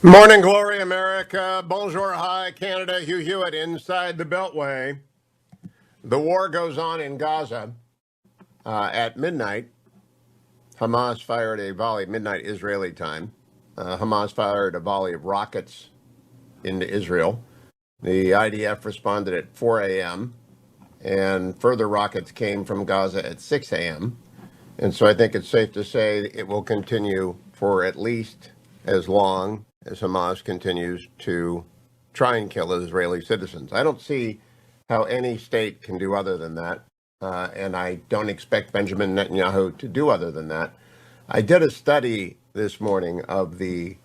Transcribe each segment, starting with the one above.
Morning glory, America. Bonjour, hi, Canada. Hugh Hewitt inside the Beltway. The war goes on in Gaza. At midnight, Hamas fired a volley, midnight Israeli time. Hamas fired a volley of rockets into Israel. The IDF responded at 4 a.m., and further rockets came from Gaza at 6 a.m. And so I think it's safe to say it will continue for at least as long as Hamas continues to try and kill Israeli citizens. I don't see how any state can do other than that. And I don't expect Benjamin Netanyahu to do other than that. I did a study this morning of the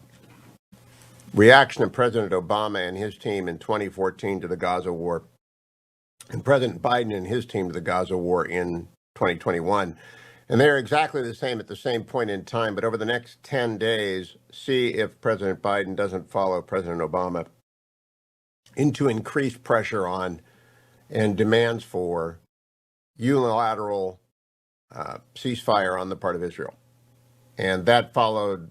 reaction of President Obama and his team in 2014 to the Gaza war, and President Biden and his team to the Gaza war in 2021. And they're exactly the same at the same point in time. But over the next 10 days, see if President Biden doesn't follow President Obama into increased pressure on and demands for unilateral ceasefire on the part of Israel. And that followed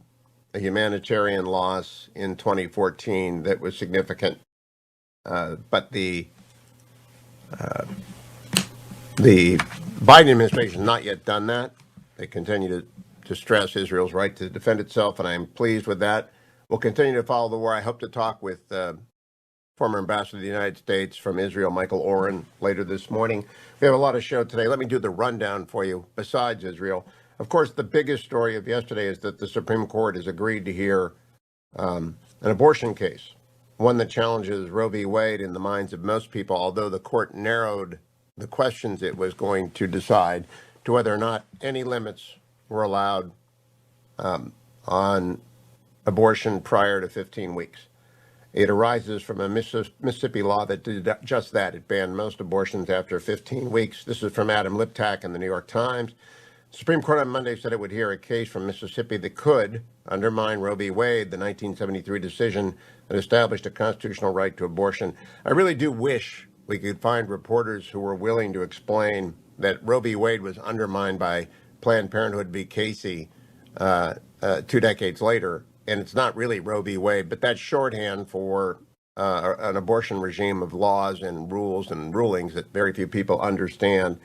a humanitarian loss in 2014 that was significant. But the Biden administration has not yet done that. They continue to stress Israel's right to defend itself, and I'm pleased with that. We'll continue to follow the war. I hope to talk with former ambassador of the United States from Israel, Michael Oren, later this morning. We have a lot of show today. Let me do the rundown for you besides Israel. Of course, the biggest story of yesterday is that the Supreme Court has agreed to hear an abortion case, one that challenges Roe v. Wade in the minds of most people, although the court narrowed the questions it was going to decide to whether or not any limits were allowed on abortion prior to 15 weeks. It arises from a Mississippi law that did just that. It banned most abortions after 15 weeks. This is from Adam Liptak in the New York Times. The Supreme Court on Monday said it would hear a case from Mississippi that could undermine Roe v. Wade, the 1973 decision that established a constitutional right to abortion. I really do wish we could find reporters who were willing to explain that Roe v. Wade was undermined by Planned Parenthood v. Casey 2 decades later. And it's not really Roe v. Wade, but that's shorthand for an abortion regime of laws and rules and rulings that very few people understand.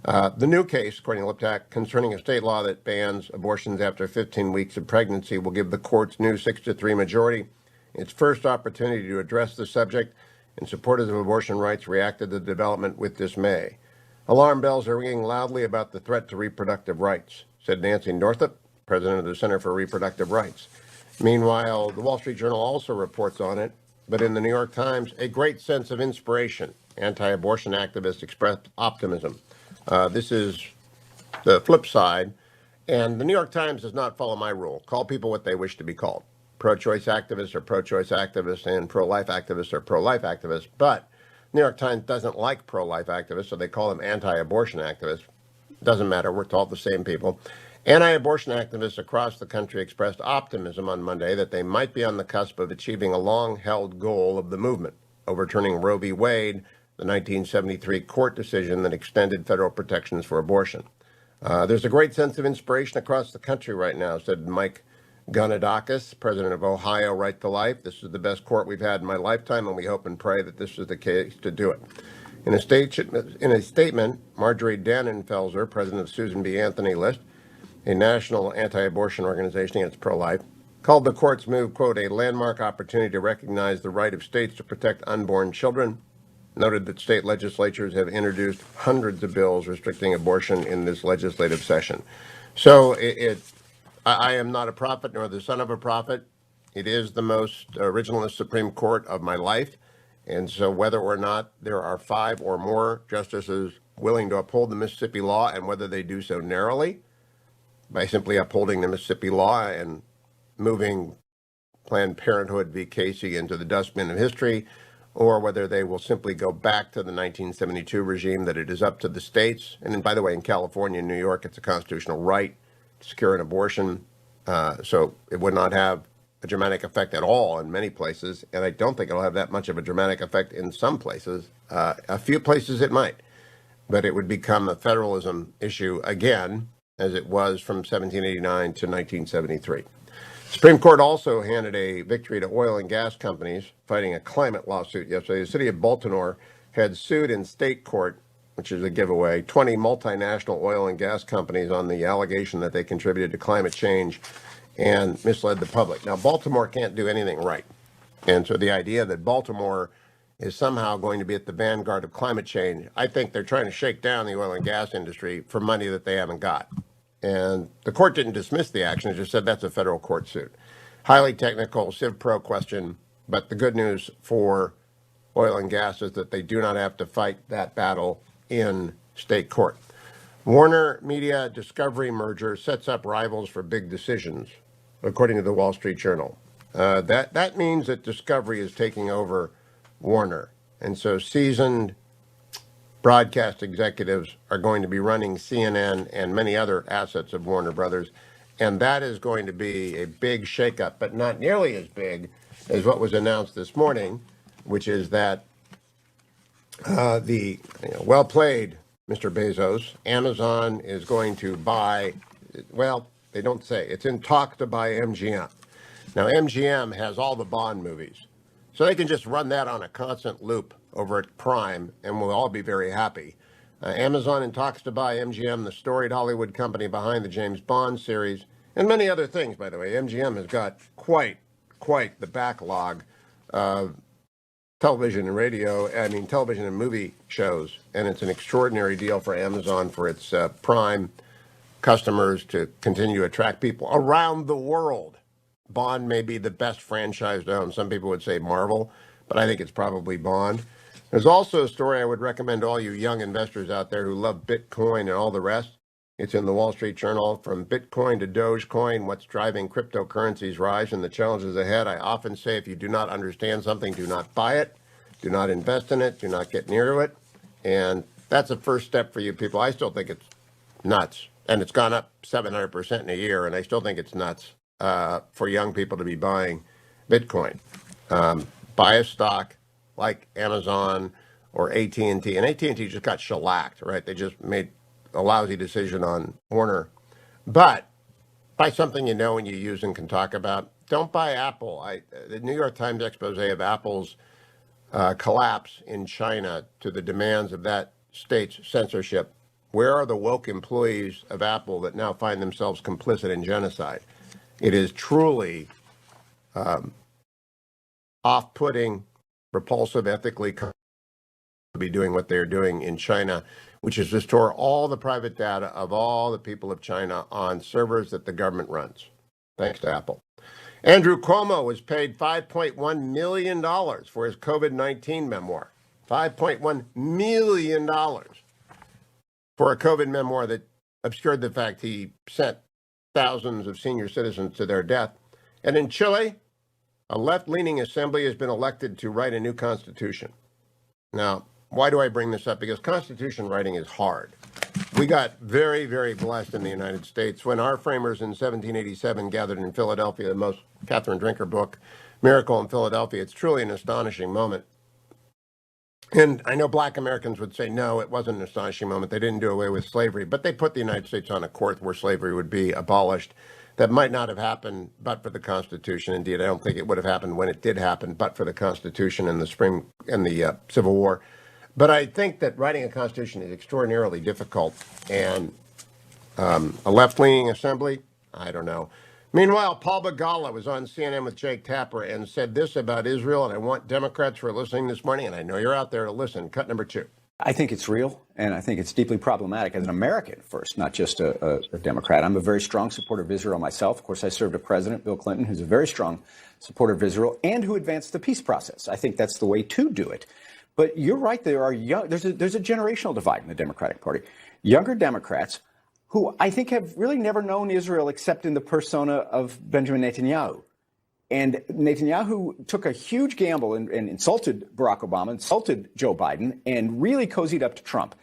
The new case, according to Liptak, concerning a state law that bans abortions after 15 weeks of pregnancy will give the court's new 6-3 majority its first opportunity to address the subject, and supporters of abortion rights reacted to the development with dismay. Alarm bells are ringing loudly about the threat to reproductive rights, said Nancy Northup, president of the Center for Reproductive Rights. Meanwhile, the Wall Street Journal also reports on it, but in the New York Times, a great sense of inspiration. Anti-abortion activists expressed optimism. This is the flip side, and the New York Times does not follow my rule. Call people what they wish to be called. Pro-choice activists are pro-choice activists, and pro-life activists are pro-life activists, but New York Times doesn't like pro-life activists, so they call them anti-abortion activists. Doesn't matter, we're all the same people. Anti-abortion activists across the country expressed optimism on Monday that they might be on the cusp of achieving a long-held goal of the movement, overturning Roe v. Wade, the 1973 court decision that extended federal protections for abortion. There's a great sense of inspiration across the country right now, said Mike Gunadakis, president of Ohio Right to Life. This is the best court we've had in my lifetime, and we hope and pray that this is the case to do it. In a statement, Marjorie Dannenfelser, president of Susan B. Anthony List, a national anti-abortion organization against pro-life, called the court's move, quote, a landmark opportunity to recognize the right of states to protect unborn children, noted that state legislatures have introduced hundreds of bills restricting abortion in this legislative session. So I am not a prophet nor the son of a prophet. It is the most originalist Supreme Court of my life. And so whether or not there are 5 or more justices willing to uphold the Mississippi law, and whether they do so narrowly, by simply upholding the Mississippi law and moving Planned Parenthood v. Casey into the dustbin of history, or whether they will simply go back to the 1972 regime, that it is up to the states. And by the way, in California and New York, it's a constitutional right to secure an abortion. So it would not have a dramatic effect at all in many places. And I don't think it'll have that much of a dramatic effect in some places. A few places it might. But it would become a federalism issue again, as it was from 1789 to 1973. Supreme Court also handed a victory to oil and gas companies fighting a climate lawsuit yesterday. The city of Baltimore had sued in state court, which is a giveaway, 20 multinational oil and gas companies on the allegation that they contributed to climate change and misled the public. Now, Baltimore can't do anything right. And so the idea that Baltimore is somehow going to be at the vanguard of climate change, I think they're trying to shake down the oil and gas industry for money that they haven't got. And the court didn't dismiss the action. It just said that's a federal court suit. Highly technical Civ Pro question, but the good news for oil and gas is that they do not have to fight that battle in state court. Warner Media Discovery merger sets up rivals for big decisions, according to the Wall Street Journal. That means that Discovery is taking over Warner. And so seasoned broadcast executives are going to be running CNN and many other assets of Warner Brothers. And that is going to be a big shakeup, but not nearly as big as what was announced this morning, which is that well played, Mr. Bezos, Amazon is going to buy, well, they don't say, it's in talk to buy MGM. Now, MGM has all the Bond movies, so they can just run that on a constant loop over at Prime, and we'll all be very happy. Amazon in talks to buy MGM, the storied Hollywood company behind the James Bond series, and many other things, by the way. MGM has got quite the backlog of television and movie shows, and it's an extraordinary deal for Amazon for its Prime customers to continue to attract people around the world. Bond may be the best franchise owned. Some people would say Marvel, but I think it's probably Bond. There's also a story I would recommend to all you young investors out there who love Bitcoin and all the rest. It's in the Wall Street Journal. From Bitcoin to Dogecoin, what's driving cryptocurrencies rise and the challenges ahead. I often say if you do not understand something, do not buy it, do not invest in it, do not get near to it. And that's a first step for you people. I still think it's nuts. And it's gone up 700% in a year, and I still think it's nuts for young people to be buying Bitcoin. Buy a stock like Amazon or AT&T. And AT&T just got shellacked, right? They just made a lousy decision on Warner. But buy something you know and you use and can talk about. Don't buy Apple. The New York Times expose of Apple's collapse in China to the demands of that state's censorship. Where are the woke employees of Apple that now find themselves complicit in genocide? It is truly off-putting, repulsive, ethically to be doing what they're doing in China, which is to store all the private data of all the people of China on servers that the government runs, thanks to Apple. Andrew Cuomo was paid $5.1 million for his COVID-19 memoir. $5.1 million for a COVID memoir that obscured the fact he sent thousands of senior citizens to their death. And in Chile, a left-leaning assembly has been elected to write a new constitution. Now, why do I bring this up? Because constitution writing is hard. We got very, very blessed in the United States when our framers in 1787 gathered in Philadelphia, the most Catherine Drinker book, Miracle in Philadelphia. It's truly an astonishing moment. And I know black Americans would say, no, it wasn't an astonishing moment. They didn't do away with slavery, but they put the United States on a course where slavery would be abolished. That might not have happened but for the Constitution. Indeed, I don't think it would have happened when it did happen but for the Constitution and the Civil War. But I think that writing a Constitution is extraordinarily difficult. And a left-leaning assembly, I don't know. Meanwhile, Paul Begala was on CNN with Jake Tapper and said this about Israel, and I want Democrats who are listening this morning, and I know you're out there to listen. Cut number 2. I think it's real, and I think it's deeply problematic as an American first, not just a Democrat. I'm a very strong supporter of Israel myself. Of course, I served a president, Bill Clinton, who's a very strong supporter of Israel and who advanced the peace process. I think that's the way to do it. But you're right, there's a generational divide in the Democratic Party. Younger Democrats who I think have really never known Israel except in the persona of Benjamin Netanyahu. And Netanyahu took a huge gamble and insulted Barack Obama, insulted Joe Biden, and really cozied up to Trump.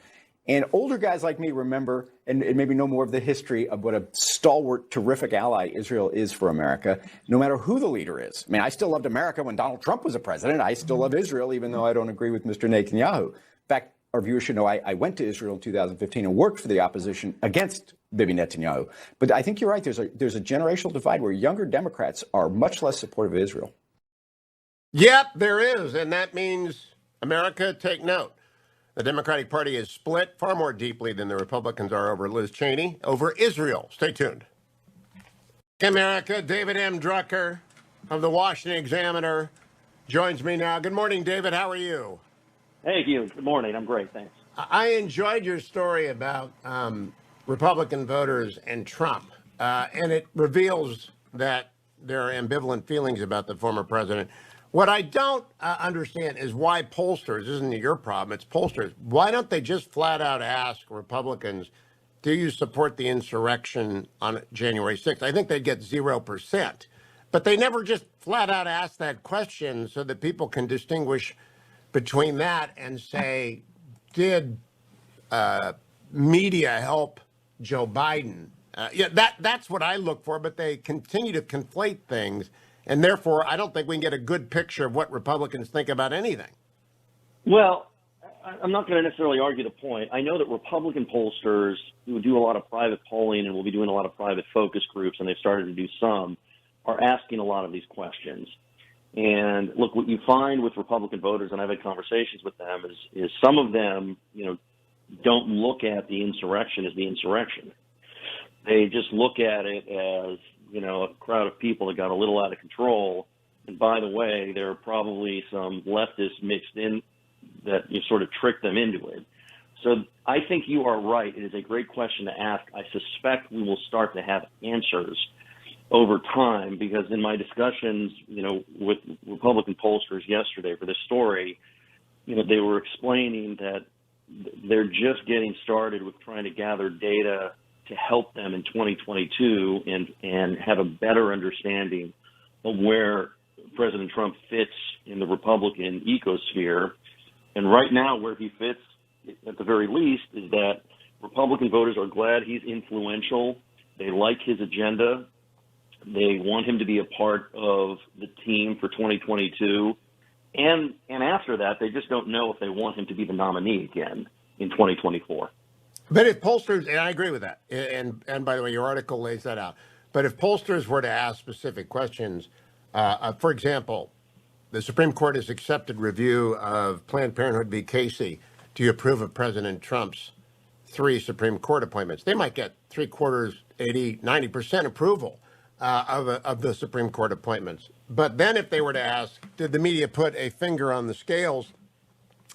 And older guys like me remember and maybe know more of the history of what a stalwart, terrific ally Israel is for America, no matter who the leader is. I mean, I still loved America when Donald Trump was a president. I still love Israel, even though I don't agree with Mr. Netanyahu. In fact, our viewers should know I went to Israel in 2015 and worked for the opposition against Bibi Netanyahu. But I think you're right. There's a generational divide where younger Democrats are much less supportive of Israel. Yep, there is. And that means, America, take note. The Democratic Party is split far more deeply than the Republicans are over Liz Cheney, over Israel. Stay tuned. America, David M. Drucker of the Washington Examiner joins me now. Good morning, David. How are you? Hey, Hugh. Good morning. I'm great. Thanks. I enjoyed your story about Republican voters and Trump, and it reveals that there are ambivalent feelings about the former president. What I don't understand is why pollsters, this isn't your problem, it's pollsters, why don't they just flat out ask Republicans, do you support the insurrection on January 6th? I think they'd get 0%. But they never just flat out ask that question so that people can distinguish between that and say, did media help Joe Biden? That's what I look for, but they continue to conflate things. And therefore, I don't think we can get a good picture of what Republicans think about anything. Well, I'm not going to necessarily argue the point. I know that Republican pollsters who do a lot of private polling and will be doing a lot of private focus groups, and they've started to do some, are asking a lot of these questions. And look, what you find with Republican voters, and I've had conversations with them, is some of them, don't look at the insurrection as the insurrection. They just look at it as, a crowd of people that got a little out of control. And by the way, there are probably some leftists mixed in that you sort of trick them into it. So I think you are right. It is a great question to ask. I suspect we will start to have answers over time, because in my discussions, with Republican pollsters yesterday for this story, they were explaining that they're just getting started with trying to gather data to help them in 2022 and have a better understanding of where President Trump fits in the Republican ecosphere. And right now, where he fits, at the very least, is that Republican voters are glad he's influential. They like his agenda. They want him to be a part of the team for 2022. And after that, they just don't know if they want him to be the nominee again in 2024. But if pollsters, and I agree with that, and by the way, your article lays that out, but if pollsters were to ask specific questions, for example, the Supreme Court has accepted review of Planned Parenthood v. Casey. Do you approve of President Trump's 3 Supreme Court appointments? They might get 3/4, 80, 90% approval of the Supreme Court appointments. But then if they were to ask, did the media put a finger on the scales,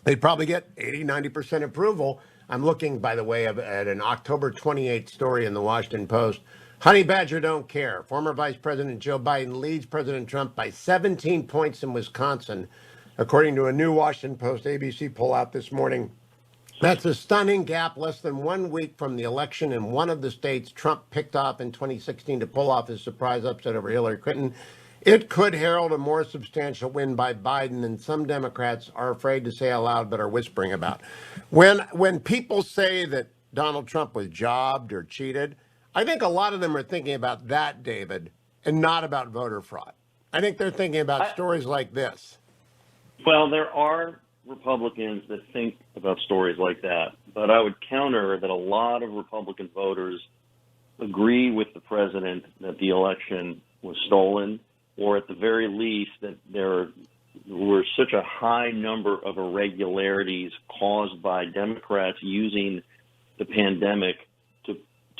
they'd probably get 80, 90% approval. I'm looking, by the way, at an October 28th story in the Washington Post. Honey Badger don't care. Former Vice President Joe Biden leads President Trump by 17 points in Wisconsin, according to a new Washington Post ABC poll out this morning. That's a stunning gap, less than 1 week from the election in one of the states Trump picked off in 2016 to pull off his surprise upset over Hillary Clinton. It could herald a more substantial win by Biden than some Democrats are afraid to say out loud but are whispering about. When people say that Donald Trump was jobbed or cheated, I think a lot of them are thinking about that, David, and not about voter fraud. I think they're thinking about stories like this. Well, there are Republicans that think about stories like that, but I would counter that a lot of Republican voters agree with the president that the election was stolen, or at the very least that there were such a high number of irregularities caused by Democrats using the pandemic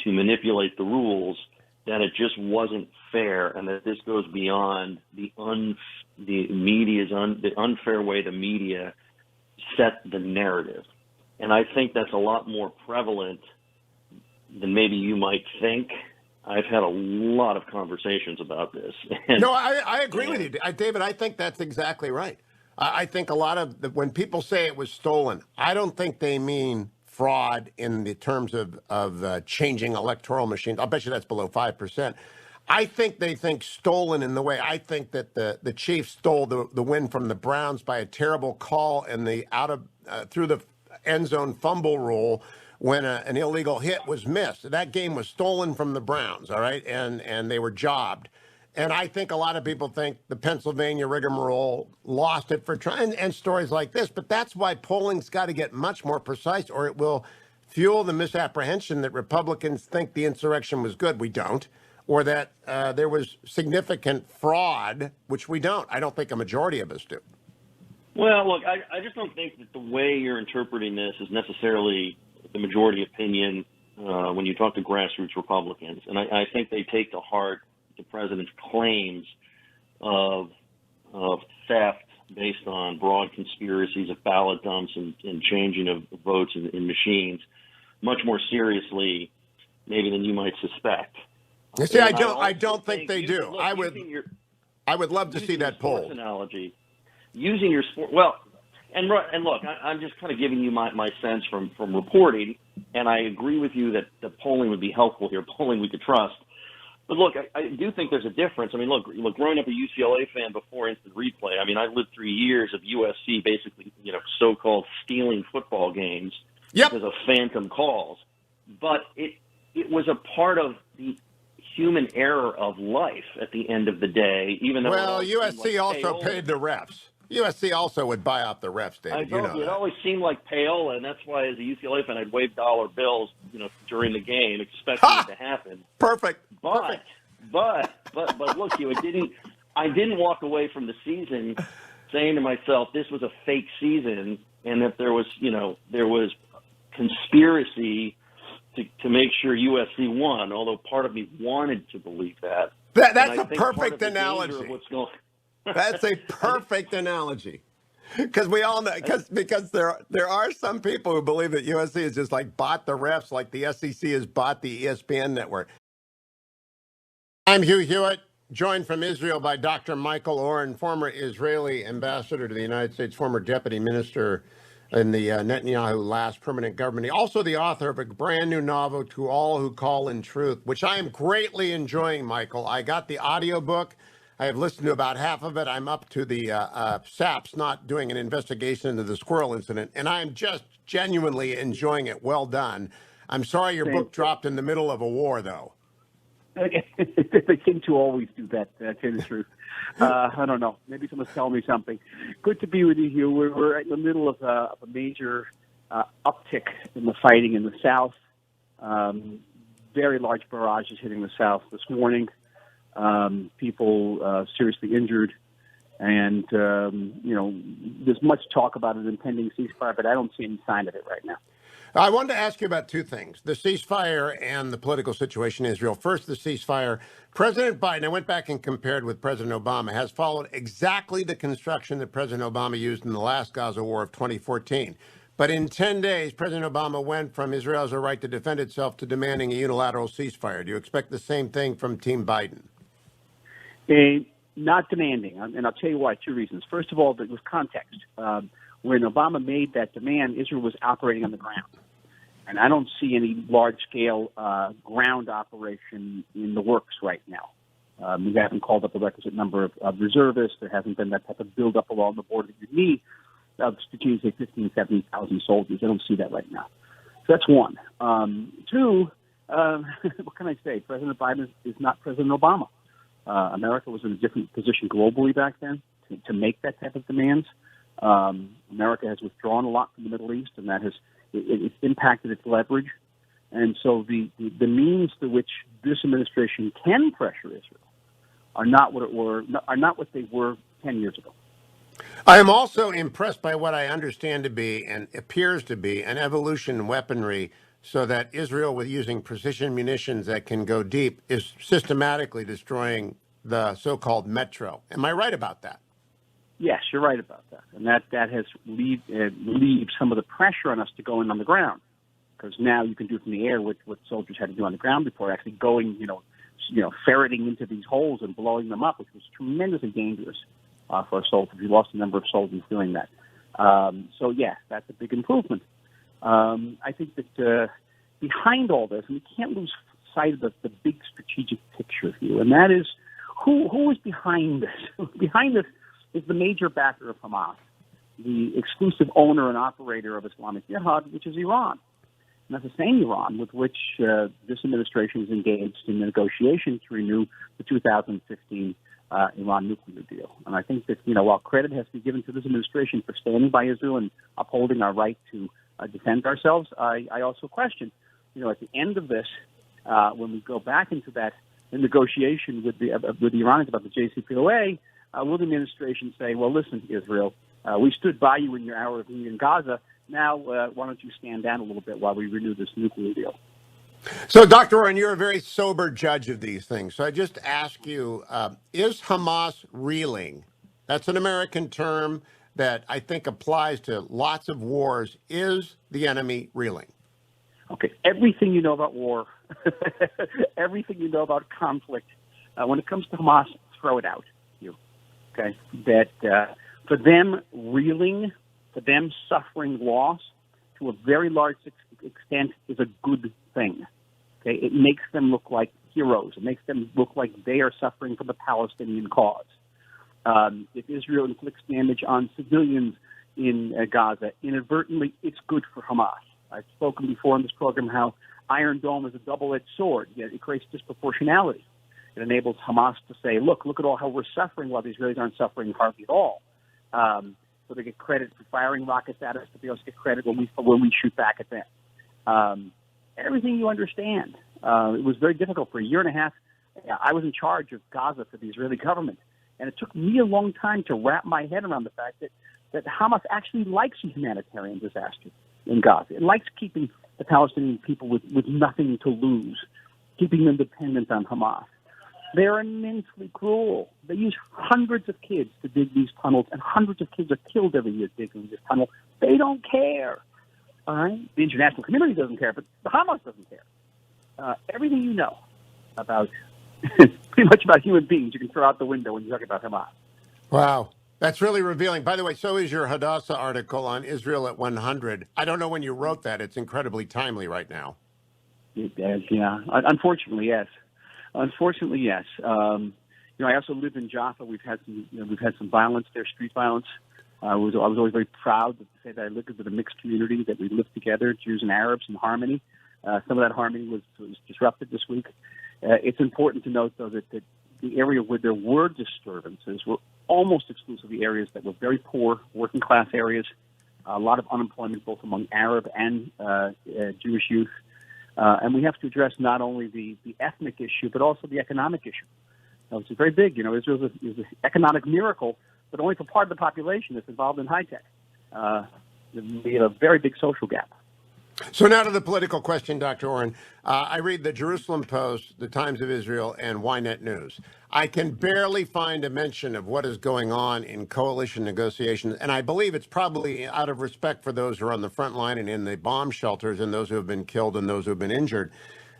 to manipulate the rules, that it just wasn't fair, and that this goes beyond the unfair way the media set the narrative. And I think that's a lot more prevalent than maybe you might think. I've had a lot of conversations about this. No, I agree with you, David. I think that's exactly right. I think a lot of when people say it was stolen, I don't think they mean fraud in the terms of changing electoral machines. I'll bet you that's below 5%. I think they think stolen in the way I think that the Chiefs stole the win from the Browns by a terrible call in the through the end zone fumble rule when an illegal hit was missed. That game was stolen from the Browns, all right, and they were jobbed. And I think a lot of people think the Pennsylvania rigmarole lost it for trying and stories like this. But that's why polling's got to get much more precise, or it will fuel the misapprehension that Republicans think the insurrection was good. We don't. Or that there was significant fraud, which we don't. I don't think a majority of us do. Well, look, I just don't think that the way you're interpreting this is necessarily the majority opinion when you talk to grassroots Republicans. And I think they take to heart the president's claims of theft based on broad conspiracies of ballot dumps and changing of votes in machines much more seriously maybe than you might suspect. You see, I don't think they do. Look, I would love to see that poll. Analogy, using your sport, well, and look, I'm just kind of giving you my sense from reporting, and I agree with you that the polling would be helpful here, polling we could trust. But look, I do think there's a difference. I mean, look, growing up a UCLA fan before instant replay, I mean, I lived 3 years of USC basically, so-called stealing football games because of phantom calls. But it was a part of the human error of life at the end of the day, even though... Well, USC also paid the refs. USC also would buy out the refs, David. It always seemed like payola, and that's why, as a UCLA fan, I'd wave dollar bills, during the game, expecting it to happen. Perfect. But look, I didn't walk away from the season saying to myself, this was a fake season, and that there was conspiracy to make sure USC won. Although part of me wanted to believe that. That's a perfect analogy. That's a perfect analogy. Because we all know, because there are some people who believe that USC has just like bought the refs, like the SEC has bought the ESPN network. I'm Hugh Hewitt, joined from Israel by Dr. Michael Oren, former Israeli ambassador to the United States, former deputy minister in the Netanyahu last permanent government. Also the author of a brand new novel, To All Who Call in Truth, which I am greatly enjoying, Michael. I got the audiobook. I have listened to about half of it. I'm up to the SAPs not doing an investigation into the squirrel incident, and I'm just genuinely enjoying it. Well done. I'm sorry your book dropped in the middle of a war, though. They seem to always do that, to tell the truth. I don't know. Maybe someone's telling me something. Good to be with you, Hugh. We're in the middle of a major uptick in the fighting in the South. Very large barrages hitting the South this morning. People seriously injured. And, there's much talk about an impending ceasefire, but I don't see any sign of it right now. I wanted to ask you about two things, the ceasefire and the political situation in Israel. First, the ceasefire. President Biden, I went back and compared with President Obama, has followed exactly the construction that President Obama used in the last Gaza war of 2014. But in 10 days, President Obama went from Israel has a right to defend itself to demanding a unilateral ceasefire. Do you expect the same thing from Team Biden? Not demanding, and I'll tell you why. Two reasons. First of all, there was context. When Obama made that demand, Israel was operating on the ground. And I don't see any large-scale ground operation in the works right now. We haven't called up the requisite number of reservists. There hasn't been that type of buildup along the border that you need of strategically 15,000, 17,000 soldiers. I don't see that right now. So that's one. Two, what can I say? President Biden is not President Obama. America was in a different position globally back then to make that type of demands. America has withdrawn a lot from the Middle East, and that has it's impacted its leverage. And so the means through which this administration can pressure Israel are not what they were 10 years ago. I am also impressed by what I understand to be and appears to be an evolution in weaponry, so that Israel, with using precision munitions that can go deep, is systematically destroying the so-called metro. Am I right about that? Yes, you're right about that. And that has relieved some of the pressure on us to go in on the ground. Because now you can do from the air what soldiers had to do on the ground before, actually going, ferreting into these holes and blowing them up, which was tremendously dangerous for our soldiers. We lost a number of soldiers doing that. So, yes, that's a big improvement. I think that behind all this, and we can't lose sight of the big strategic picture here, and that is who is behind this? Behind this is the major backer of Hamas, the exclusive owner and operator of Islamic Jihad, which is Iran. And that's the same Iran with which this administration is engaged in negotiations to renew the 2015 Iran nuclear deal. And I think that, while credit has to be given to this administration for standing by Israel and upholding our right to defend ourselves, I also question, at the end of this, when we go back into that negotiation with the Iranians about the JCPOA, will the administration say, well, listen, Israel, we stood by you in your hour of need in Gaza. Now, why don't you stand down a little bit while we renew this nuclear deal? So, Dr. Oren, you're a very sober judge of these things. So I just ask you, is Hamas reeling? That's an American term that I think applies to lots of wars. Is the enemy reeling? Okay, everything you know about war, everything you know about conflict, when it comes to Hamas, throw it out. Okay, that for them reeling, for them suffering loss to a very large extent is a good thing. Okay, it makes them look like heroes. It makes them look like they are suffering for the Palestinian cause. If Israel inflicts damage on civilians in Gaza, inadvertently, it's good for Hamas. I've spoken before in this program how Iron Dome is a double-edged sword. It creates disproportionality. It enables Hamas to say, look at all how we're suffering while the Israelis aren't suffering hardly at all. So they get credit for firing rockets at us, but they also get credit when we shoot back at them. Everything you understand. It was very difficult for a year and a half. I was in charge of Gaza for the Israeli government, and it took me a long time to wrap my head around the fact that Hamas actually likes a humanitarian disaster in Gaza. It likes keeping the Palestinian people with nothing to lose, keeping them dependent on Hamas. They're immensely cruel. They use hundreds of kids to dig these tunnels, and hundreds of kids are killed every year digging this tunnel. They don't care. All right? The international community doesn't care, but the Hamas doesn't care. Everything you know about, pretty much about human beings, you can throw out the window when you talk about Hamas. Wow. That's really revealing. By the way, so is your Hadassah article on Israel at 100. I don't know when you wrote that. It's incredibly timely right now. Yeah. Unfortunately, yes. Unfortunately, yes. I also live in Jaffa. We've had some violence there, street violence. I was always very proud to say that I lived with a mixed community, that we lived together, Jews and Arabs, in harmony. Some of that harmony was disrupted this week. It's important to note, though, that the area where there were disturbances were almost exclusively areas that were very poor, working-class areas, a lot of unemployment both among Arab and Jewish youth. And we have to address not only the ethnic issue, but also the economic issue. Which is very big. Israel is an economic miracle, but only for part of the population that's involved in high tech. We have a very big social gap. So now to the political question, Dr. Oren. I read the Jerusalem Post, the Times of Israel, and Ynet News. I can barely find a mention of what is going on in coalition negotiations, and I believe it's probably out of respect for those who are on the front line and in the bomb shelters and those who have been killed and those who have been injured.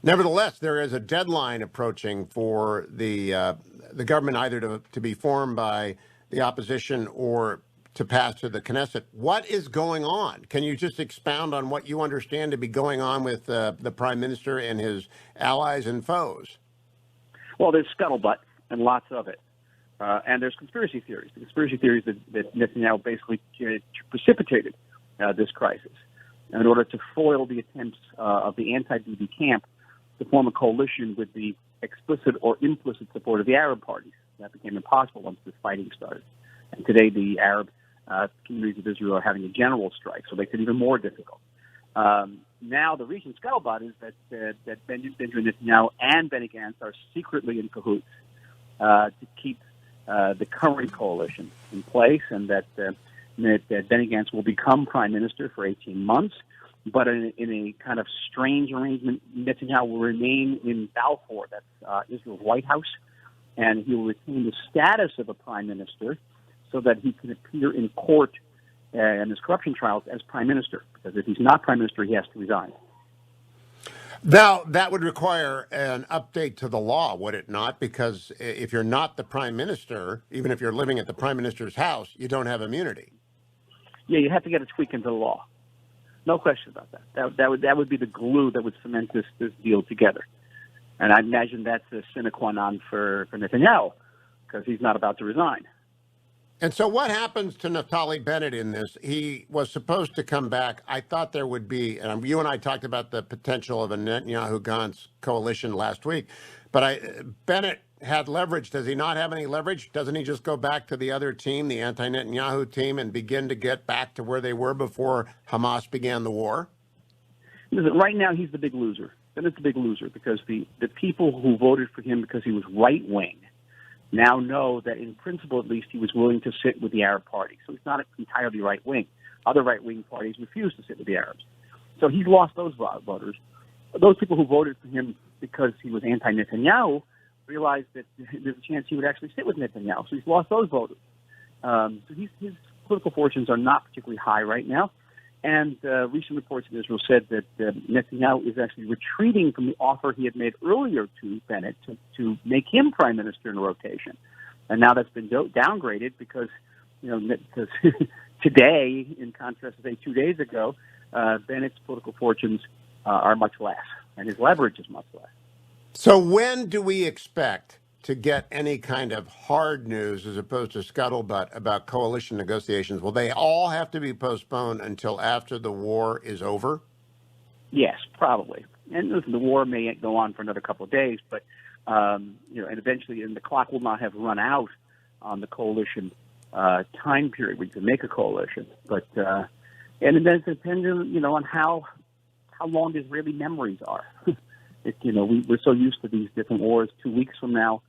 Nevertheless, there is a deadline approaching for the government either to be formed by the opposition or to pass to the Knesset. What is going on? Can you just expound on what you understand to be going on with the Prime Minister and his allies and foes? Well, there's scuttlebutt, and lots of it. And there's conspiracy theories. The conspiracy theories that Netanyahu basically precipitated this crisis in order to foil the attempts of the anti-Bibi camp to form a coalition with the explicit or implicit support of the Arab parties. That became impossible once this fighting started. And today the Arab communities of Israel are having a general strike, so it makes it even more difficult. Now the recent scuttlebutt is that Benjamin Netanyahu and Benny Gantz are secretly in cahoots to keep the current coalition in place, and that Benny Gantz will become prime minister for 18 months, but in a kind of strange arrangement, Netanyahu will remain in Balfour, that's Israel's White House, and he will retain the status of a prime minister so that he can appear in court in his corruption trials as prime minister, because if he's not prime minister, he has to resign. Now, that would require an update to the law, would it not? Because if you're not the prime minister, even if you're living at the prime minister's house, you don't have immunity. Yeah, you have to get a tweak into the law. No question about that. That would be the glue that would cement this deal together. And I imagine that's a sine qua non for Netanyahu, because he's not about to resign. And so what happens to Naftali Bennett in this? He was supposed to come back. I thought there would be, and you and I talked about the potential of a Netanyahu-Gantz coalition last week, but Bennett had leverage. Does he not have any leverage? Doesn't he just go back to the other team, the anti-Netanyahu team, and begin to get back to where they were before Hamas began the war? Listen, right now, he's the big loser. Bennett's the big loser because the people who voted for him because he was right-wing now know that in principle, at least, he was willing to sit with the Arab party. So he's not entirely right-wing. Other right-wing parties refuse to sit with the Arabs. So he's lost those voters. Those people who voted for him because he was anti-Netanyahu realized that there's a chance he would actually sit with Netanyahu. So he's lost those voters. So his political fortunes are not particularly high right now. And recent reports in Israel said that Netanyahu is actually retreating from the offer he had made earlier to Bennett to make him prime minister in a rotation. And now that's been downgraded because, because today, in contrast to, say, 2 days ago, Bennett's political fortunes are much less, and his leverage is much less. So when do we expect to get any kind of hard news as opposed to scuttlebutt about coalition negotiations? Will they all have to be postponed until after the war is over? Yes, probably. And listen, the war may go on for another couple of days, but and eventually, the clock will not have run out on the coalition time period where you can make a coalition. But and then it depends, on how long Israeli memories are. We're so used to these different wars. 2 weeks from now,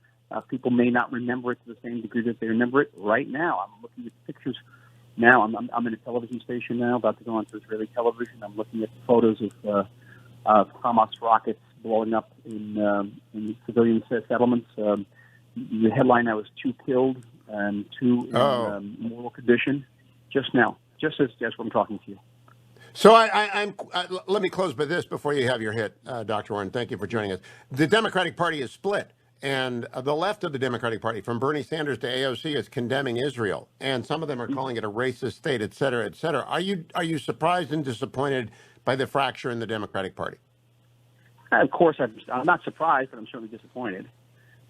people may not remember it to the same degree that they remember it right now. I'm looking at pictures now. I'm in a television station now, about to go on to Israeli television. I'm looking at photos of Hamas rockets blowing up in civilian settlements. The headline now is 2 killed and 2 in mortal condition. Just now, just as I'm talking to you. So let me close by this before you have your hit, Dr. Oren. Thank you for joining us. The Democratic Party is split, and the left of the Democratic Party, from Bernie Sanders to AOC, is condemning Israel, and some of them are calling it a racist state, et cetera, et cetera. Are you surprised and disappointed by the fracture in the Democratic Party? Of course, I'm not surprised, but I'm certainly disappointed.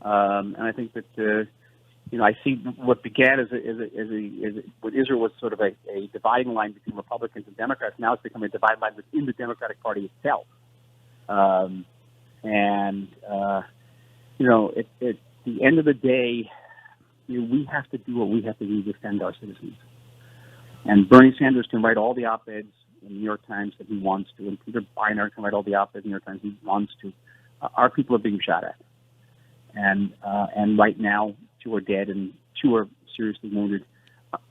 And I think that I see what began as what Israel was sort of a dividing line between Republicans and Democrats. Now it's become a dividing line within the Democratic Party itself. At the end of the day, we have to do what we have to do to defend our citizens. And Bernie Sanders can write all the op-eds in the New York Times that he wants to, and Peter Beinart can write all the op-eds in the New York Times he wants to. Our people are being shot at, and right now, 2 are dead and 2 are seriously wounded.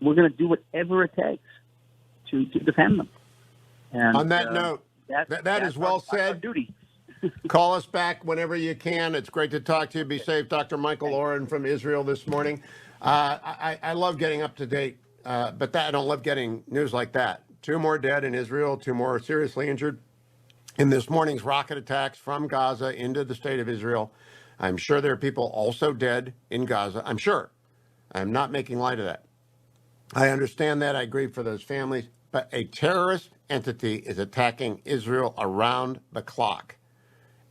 We're going to do whatever it takes to defend them. And on that note, that is well said. Our duty. Call us back whenever you can. It's great to talk to you. Be safe. Dr. Michael Oren from Israel this morning. I love getting up to date, but I don't love getting news like that. 2 more dead in Israel, 2 more seriously injured in this morning's rocket attacks from Gaza into the state of Israel. I'm sure there are people also dead in Gaza. I'm sure. I'm not making light of that. I understand that. I grieve for those families. But a terrorist entity is attacking Israel around the clock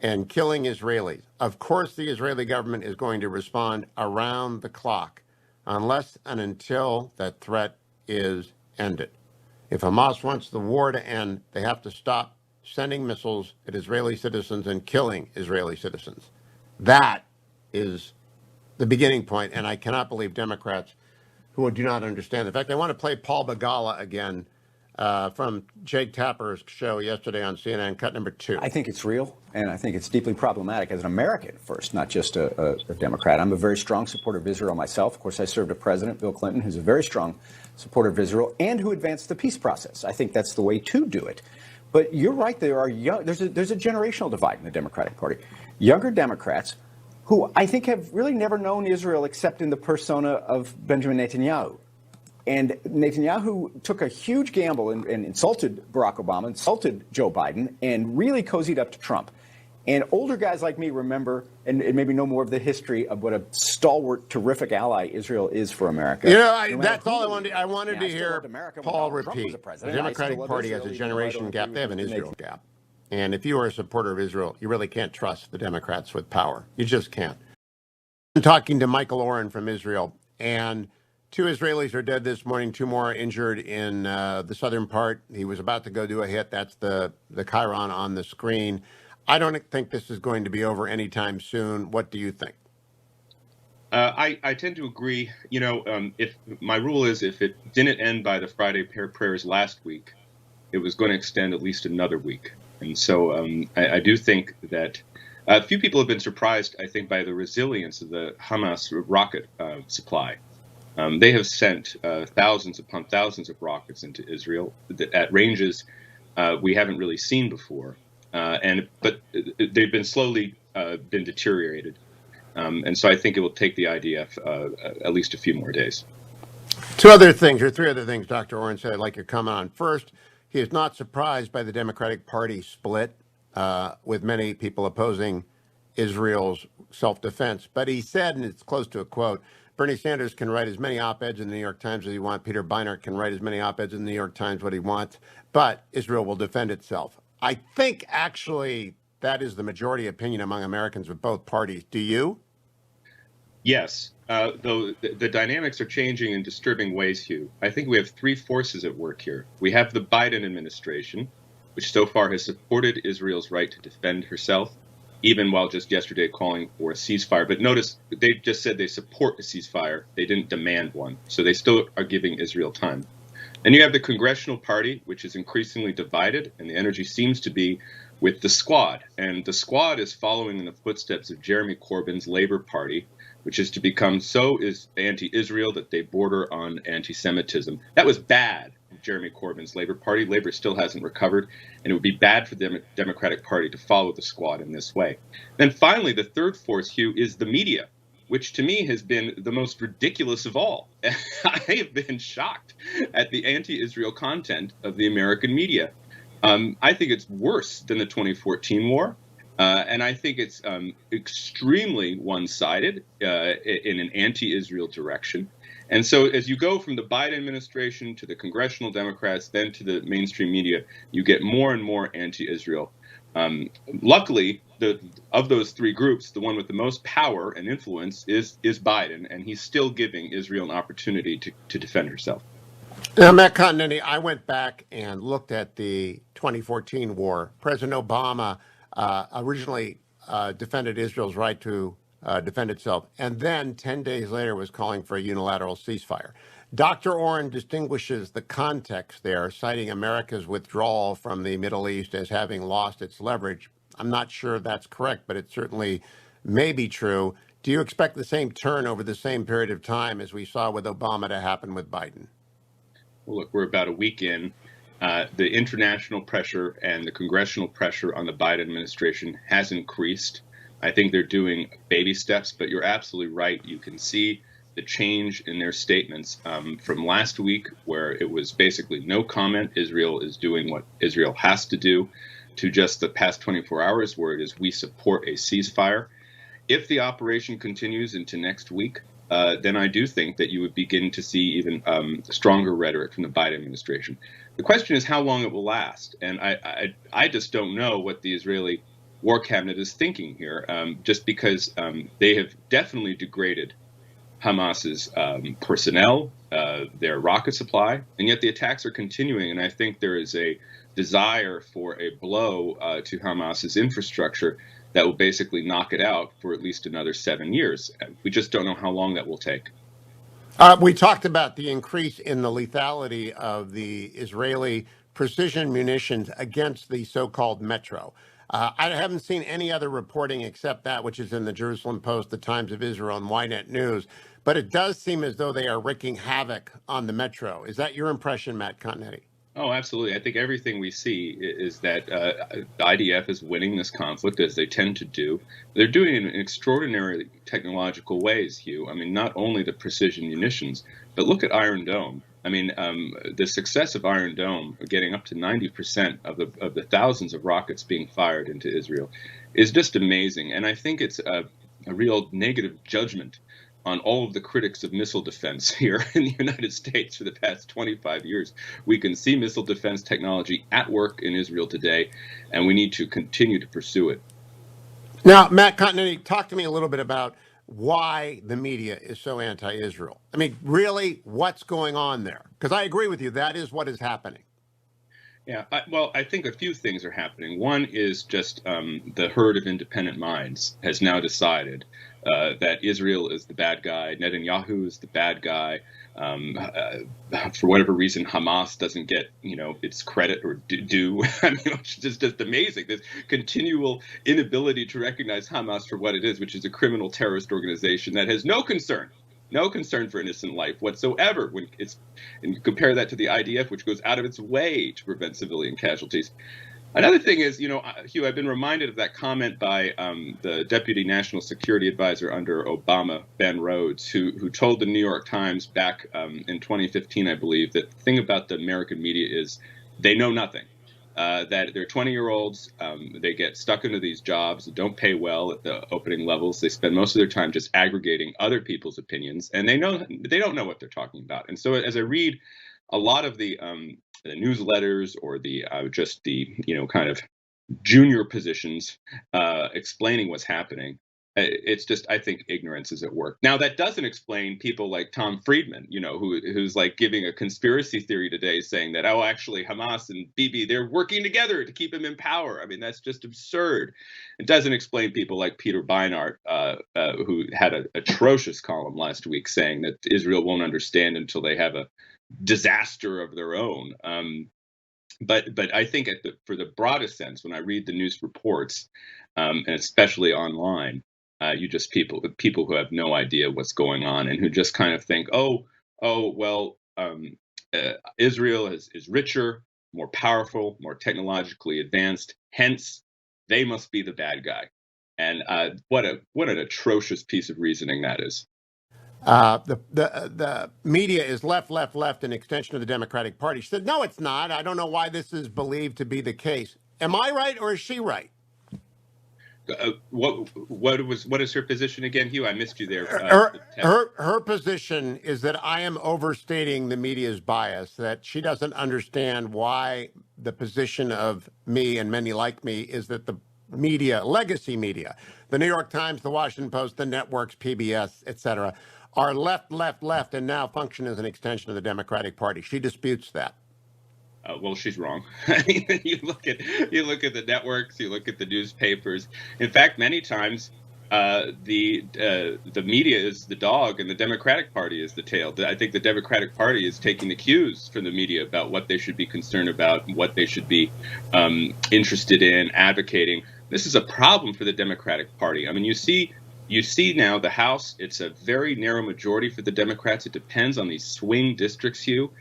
and killing Israelis. Of course, the Israeli government is going to respond around the clock unless and until that threat is ended. If Hamas wants the war to end, they have to stop sending missiles at Israeli citizens and killing Israeli citizens. That is the beginning point, and I cannot believe Democrats who do not understand. In fact, I want to play Paul Begala again from Jake Tapper's show yesterday on CNN, cut number 2. I think it's real, and I think it's deeply problematic as an American first, not just a Democrat. I'm a very strong supporter of Israel myself. Of course, I served a president, Bill Clinton, who's a very strong supporter of Israel and who advanced the peace process. I think that's the way to do it. But you're right, there's a generational divide in the Democratic Party. Younger Democrats who I think have really never known Israel except in the persona of Benjamin Netanyahu. And Netanyahu took a huge gamble and insulted Barack Obama, insulted Joe Biden, and really cozied up to Trump. And older guys like me remember and maybe know more of the history of what a stalwart, terrific ally Israel is for America. That's all I wanted. I wanted to hear Paul repeat. The Democratic Party has a generation gap. They have an Israel gap. And if you are a supporter of Israel, you really can't trust the Democrats with power. You just can't. I'm talking to Michael Oren from Israel. And 2 Israelis are dead this morning. 2 more are injured in the southern part. He was about to go do a hit. That's the chyron on the screen. I don't think this is going to be over anytime soon. What do you think? I tend to agree. If my rule is if it didn't end by the Friday prayers last week, it was going to extend at least another week. And so I do think that a few people have been surprised, I think, by the resilience of the Hamas rocket supply. They have sent thousands upon thousands of rockets into Israel at ranges we haven't really seen before, but they've been slowly been deteriorated, and so I think it will take the IDF at least a few more days. 2 other things, or 3 other things, Dr. Oren said I'd like your comment on. First, he is not surprised by the Democratic Party split, with many people opposing Israel's self-defense. But he said, and it's close to a quote, Bernie Sanders can write as many op-eds in the New York Times as he wants. Peter Beinart can write as many op-eds in the New York Times what he wants. But Israel will defend itself. I think, actually, that is the majority opinion among Americans with both parties. Do you? Yes, though the dynamics are changing in disturbing ways, Hugh. I think we have 3 forces at work here. We have the Biden administration, which so far has supported Israel's right to defend herself, even while just yesterday calling for a ceasefire. But notice, they just said they support a ceasefire. They didn't demand one. So they still are giving Israel time. And you have the Congressional Party, which is increasingly divided, and the energy seems to be with the Squad. And the Squad is following in the footsteps of Jeremy Corbyn's Labor Party, which is to become so anti-Israel that they border on anti-Semitism. That was bad. Jeremy Corbyn's Labor Party. Labor still hasn't recovered, and it would be bad for the Democratic Party to follow the Squad in this way. Then finally, the third force, Hugh, is the media, which to me has been the most ridiculous of all. I have been shocked at the anti-Israel content of the American media. I think it's worse than the 2014 war. And I think it's extremely one-sided in an anti-Israel direction. And so as you go from the Biden administration to the congressional Democrats, then to the mainstream media, you get more and more anti-Israel. Luckily, of those 3 groups, the one with the most power and influence is Biden, and he's still giving Israel an opportunity to defend herself. Now, Matt Continetti, I went back and looked at the 2014 war. President Obama originally defended Israel's right to defend itself, and then 10 days later was calling for a unilateral ceasefire. Dr. Oren distinguishes the context there, citing America's withdrawal from the Middle East as having lost its leverage. I'm not sure that's correct, but it certainly may be true. Do you expect the same turn over the same period of time as we saw with Obama to happen with Biden? Well, look, we're about a week in. The international pressure and the congressional pressure on the Biden administration has increased. I think they're doing baby steps, but you're absolutely right. You can see the change in their statements from last week, where it was basically no comment. Israel is doing what Israel has to do, to just the past 24 hours, where it is we support a ceasefire. If the operation continues into next week, then I do think that you would begin to see even stronger rhetoric from the Biden administration. The question is how long it will last. And I just don't know what the Israeli War Cabinet is thinking here, just because they have definitely degraded Hamas's personnel, their rocket supply, and yet the attacks are continuing. And I think there is a desire for a blow to Hamas's infrastructure that will basically knock it out for at least another 7 years. We just don't know how long that will take. We talked about the increase in the lethality of the Israeli precision munitions against the so-called Metro. I haven't seen any other reporting except that which is in the Jerusalem Post, the Times of Israel, and Ynet News. But it does seem as though they are wreaking havoc on the Metro. Is that your impression, Matt Continetti? Oh, absolutely. I think everything we see is that the IDF is winning this conflict, as they tend to do. They're doing it in extraordinary technological ways, Hugh. I mean, not only the precision munitions, but look at Iron Dome. I mean, the success of Iron Dome, getting up to 90% of the thousands of rockets being fired into Israel, is just amazing. And I think it's a real negative judgment on all of the critics of missile defense here in the United States for the past 25 years. We can see missile defense technology at work in Israel today, and we need to continue to pursue it. Now, Matt Continetti, talk to me a little bit about why the media is so anti-Israel. I mean, really, what's going on there? Because I agree with you, that is what is happening. Yeah, well, I think a few things are happening. One is just the herd of independent minds has now decided that Israel is the bad guy, Netanyahu is the bad guy. For whatever reason, Hamas doesn't get, its credit or due. I mean, it's just amazing. This continual inability to recognize Hamas for what it is, which is a criminal terrorist organization that has no concern for innocent life whatsoever. And you compare that to the IDF, which goes out of its way to prevent civilian casualties. Another thing is, Hugh, I've been reminded of that comment by the Deputy National Security Advisor under Obama, Ben Rhodes, who told the New York Times back in 2015, I believe, that the thing about the American media is they know nothing. That they're 20-year-olds, they get stuck into these jobs that don't pay well at the opening levels. They spend most of their time just aggregating other people's opinions, and they don't know what they're talking about. And so, as I read a lot of the newsletters or the kind of junior positions explaining what's happening, it's just, I think, ignorance is at work. Now, that doesn't explain people like Tom Friedman, who's like giving a conspiracy theory today saying that, oh, actually Hamas and Bibi, they're working together to keep him in power. I mean, that's just absurd. It doesn't explain people like Peter Beinart, who had an atrocious column last week saying that Israel won't understand until they have a disaster of their own. But I think for the broadest sense, when I read the news reports, and especially online, you just people who have no idea what's going on and who just kind of think, Israel is richer, more powerful, more technologically advanced. Hence, they must be the bad guy. And what an atrocious piece of reasoning that is. The media is left, an extension of the Democratic Party. She said, no, it's not. I don't know why this is believed to be the case. Am I right or is she right? What is her position again, Hugh? I missed you there. Her position is that I am overstating the media's bias, that she doesn't understand why the position of me and many like me is that the media, legacy media, the New York Times, the Washington Post, the networks, PBS, etc., are left, and now function as an extension of the Democratic Party. She disputes that. Well, she's wrong. I mean, you look at the networks, you look at the newspapers. In fact, many times the media is the dog and the Democratic Party is the tail. I think the Democratic Party is taking the cues from the media about what they should be concerned about, what they should be interested in, advocating. This is a problem for the Democratic Party. I mean, you see now the House, it's a very narrow majority for the Democrats. It depends on these swing districts, Hugh.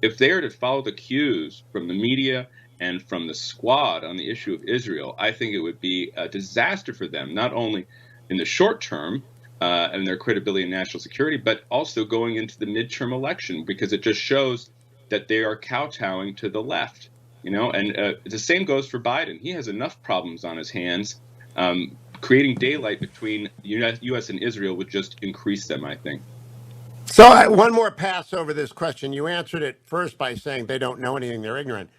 If they are to follow the cues from the media and from the squad on the issue of Israel, I think it would be a disaster for them, not only in the short term and their credibility in national security, but also going into the midterm election, because it just shows that they are kowtowing to the left. And the same goes for Biden. He has enough problems on his hands. Creating daylight between U.S. and Israel would just increase them, I think. So one more pass over this question. You answered it first by saying they don't know anything, they're ignorant.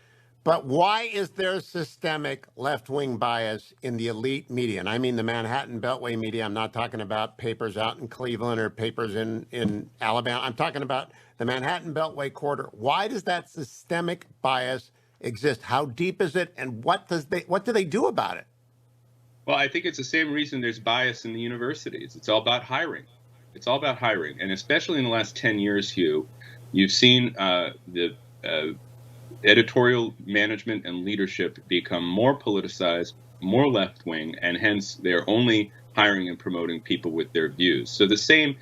But why is there systemic left-wing bias in the elite media? And I mean the Manhattan Beltway media. I'm not talking about papers out in Cleveland or papers in Alabama. I'm talking about the Manhattan Beltway corridor. Why does that systemic bias exist? How deep is it? And what do they do about it? Well, I think it's the same reason there's bias in the universities. It's all about hiring. It's all about hiring. And especially in the last 10 years, Hugh, you've seen the editorial management and leadership become more politicized, more left-wing, and hence they're only hiring and promoting people with their views. So the same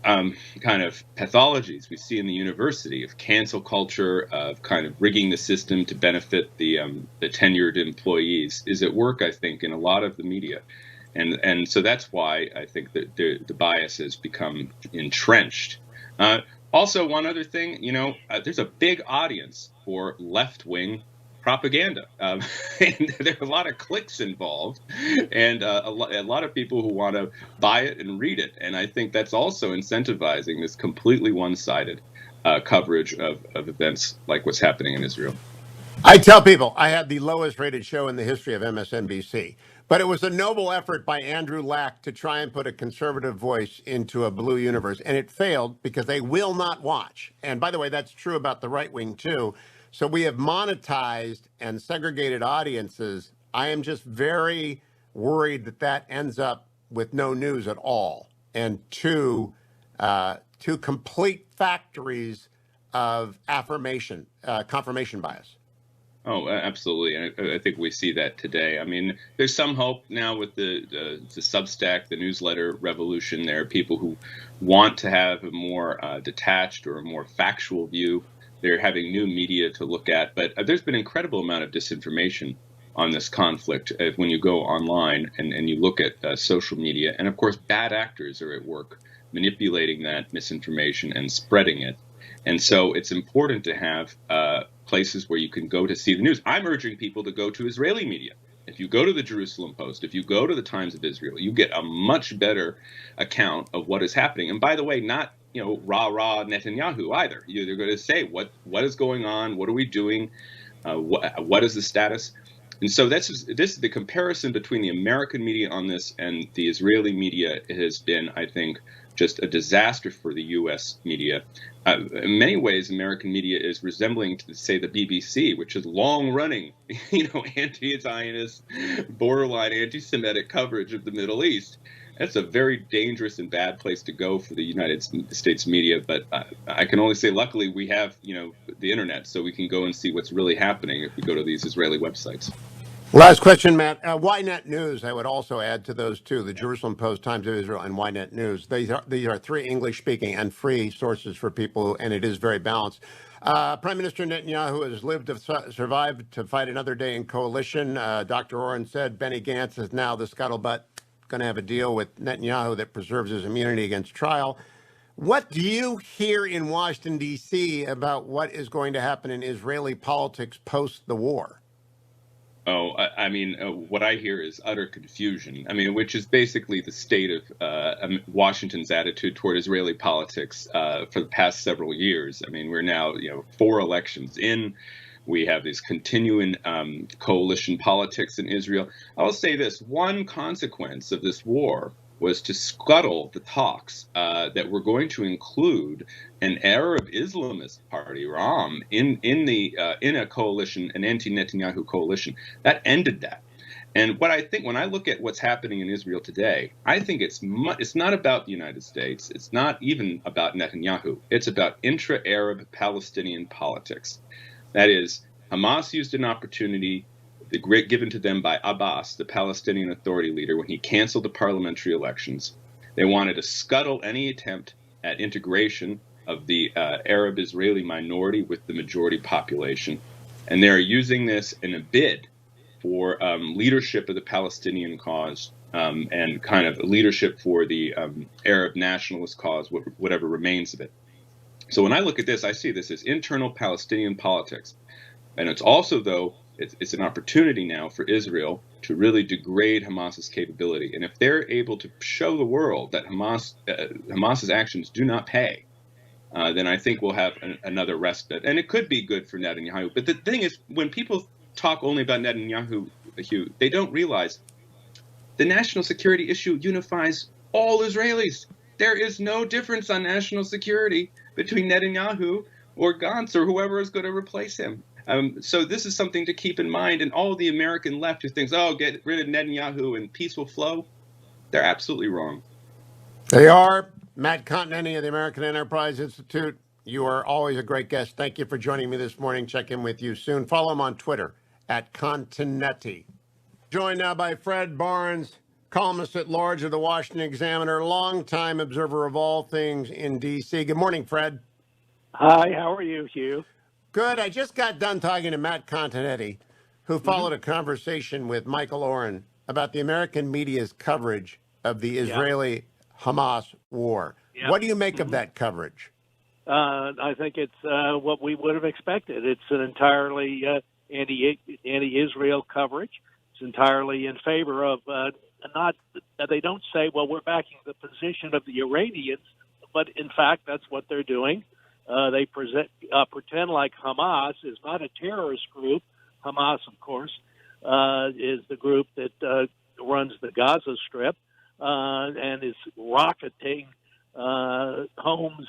kind of pathologies we see in the university of cancel culture, of kind of rigging the system to benefit the tenured employees is at work, I think, in a lot of the media. And so that's why I think that the bias has become entrenched. Also, one other thing, there's a big audience for left-wing propaganda. And there are a lot of cliques involved and a lot of people who want to buy it and read it. And I think that's also incentivizing this completely one-sided coverage of events like what's happening in Israel. I tell people I had the lowest rated show in the history of MSNBC. But it was a noble effort by Andrew Lack to try and put a conservative voice into a blue universe, and it failed because they will not watch. And by the way, that's true about the right wing too. So we have monetized and segregated audiences. I am just very worried that that ends up with no news at all, and two complete factories of confirmation bias. Oh, absolutely. I think we see that today. I mean, there's some hope now with the Substack, the newsletter revolution. There are people who want to have a more detached or a more factual view. They're having new media to look at. But there's been an incredible amount of disinformation on this conflict when you go online and you look at social media. And of course, bad actors are at work manipulating that misinformation and spreading it. And so it's important to have places where you can go to see the news. I'm urging people to go to Israeli media. If you go to the Jerusalem Post, if you go to the Times of Israel, you get a much better account of what is happening. And by the way, not rah-rah Netanyahu either. They're going to say what is going on, what are we doing, what is the status. And so this is the comparison between the American media on this and the Israeli media has been, I think, just a disaster for the U.S. media. In many ways, American media is resembling to, say, the BBC, which is long-running, anti-Zionist, borderline anti-Semitic coverage of the Middle East. That's a very dangerous and bad place to go for the United States media. But I can only say, luckily, we have, the internet, so we can go and see what's really happening if we go to these Israeli websites. Last question, Matt. Ynet News, I would also add to those two, the Jerusalem Post, Times of Israel, and Ynet News. These are three English-speaking and free sources for people, and it is very balanced. Prime Minister Netanyahu has lived to survive to fight another day in coalition. Dr. Oren said Benny Gantz is now the scuttlebutt, going to have a deal with Netanyahu that preserves his immunity against trial. What do you hear in Washington, D.C. about what is going to happen in Israeli politics post the war? Oh, what I hear is utter confusion. Which is basically the state of Washington's attitude toward Israeli politics for the past several years. We're now, 4 elections in. We have this continuing coalition politics in Israel. I will say this: one consequence of this war was to scuttle the talks that were going to include an Arab Islamist party, Ram, in a coalition, an anti-Netanyahu coalition. That ended that. And what I think when I look at what's happening in Israel today, I think it's not about the United States. It's not even about Netanyahu. It's about intra-Arab Palestinian politics. That is, Hamas used an opportunity given to them by Abbas, the Palestinian Authority leader, when he canceled the parliamentary elections. They wanted to scuttle any attempt at integration of the Arab Israeli minority with the majority population. And they're using this in a bid for leadership of the Palestinian cause and kind of leadership for the Arab nationalist cause, whatever remains of it. So when I look at this, I see this as internal Palestinian politics. And it's also, though, it's an opportunity now for Israel to really degrade Hamas's capability. And if they're able to show the world that Hamas's actions do not pay, then I think we'll have another respite. And it could be good for Netanyahu. But the thing is, when people talk only about Netanyahu, Hugh, they don't realize the national security issue unifies all Israelis. There is no difference on national security between Netanyahu or Gantz or whoever is going to replace him. So this is something to keep in mind. And all the American left who thinks, get rid of Netanyahu and peace will flow, they're absolutely wrong. They are. Matt Continetti of the American Enterprise Institute. You are always a great guest. Thank you for joining me this morning. Check in with you soon. Follow him on Twitter @Continetti. Joined now by Fred Barnes, columnist-at-large of the Washington Examiner, longtime observer of all things in D.C. Good morning, Fred. Hi, how are you, Hugh? Good. I just got done talking to Matt Continetti, who followed a conversation with Michael Oren about the American media's coverage of the Israeli-Hamas war. Yep. What do you make of that coverage? I think it's what we would have expected. It's an entirely anti-Israel coverage. It's entirely in favor of not. They don't say, well, we're backing the position of the Iranians, but in fact, that's what they're doing. They pretend like Hamas is not a terrorist group. Hamas, of course, is the group that runs the Gaza Strip and is rocketing homes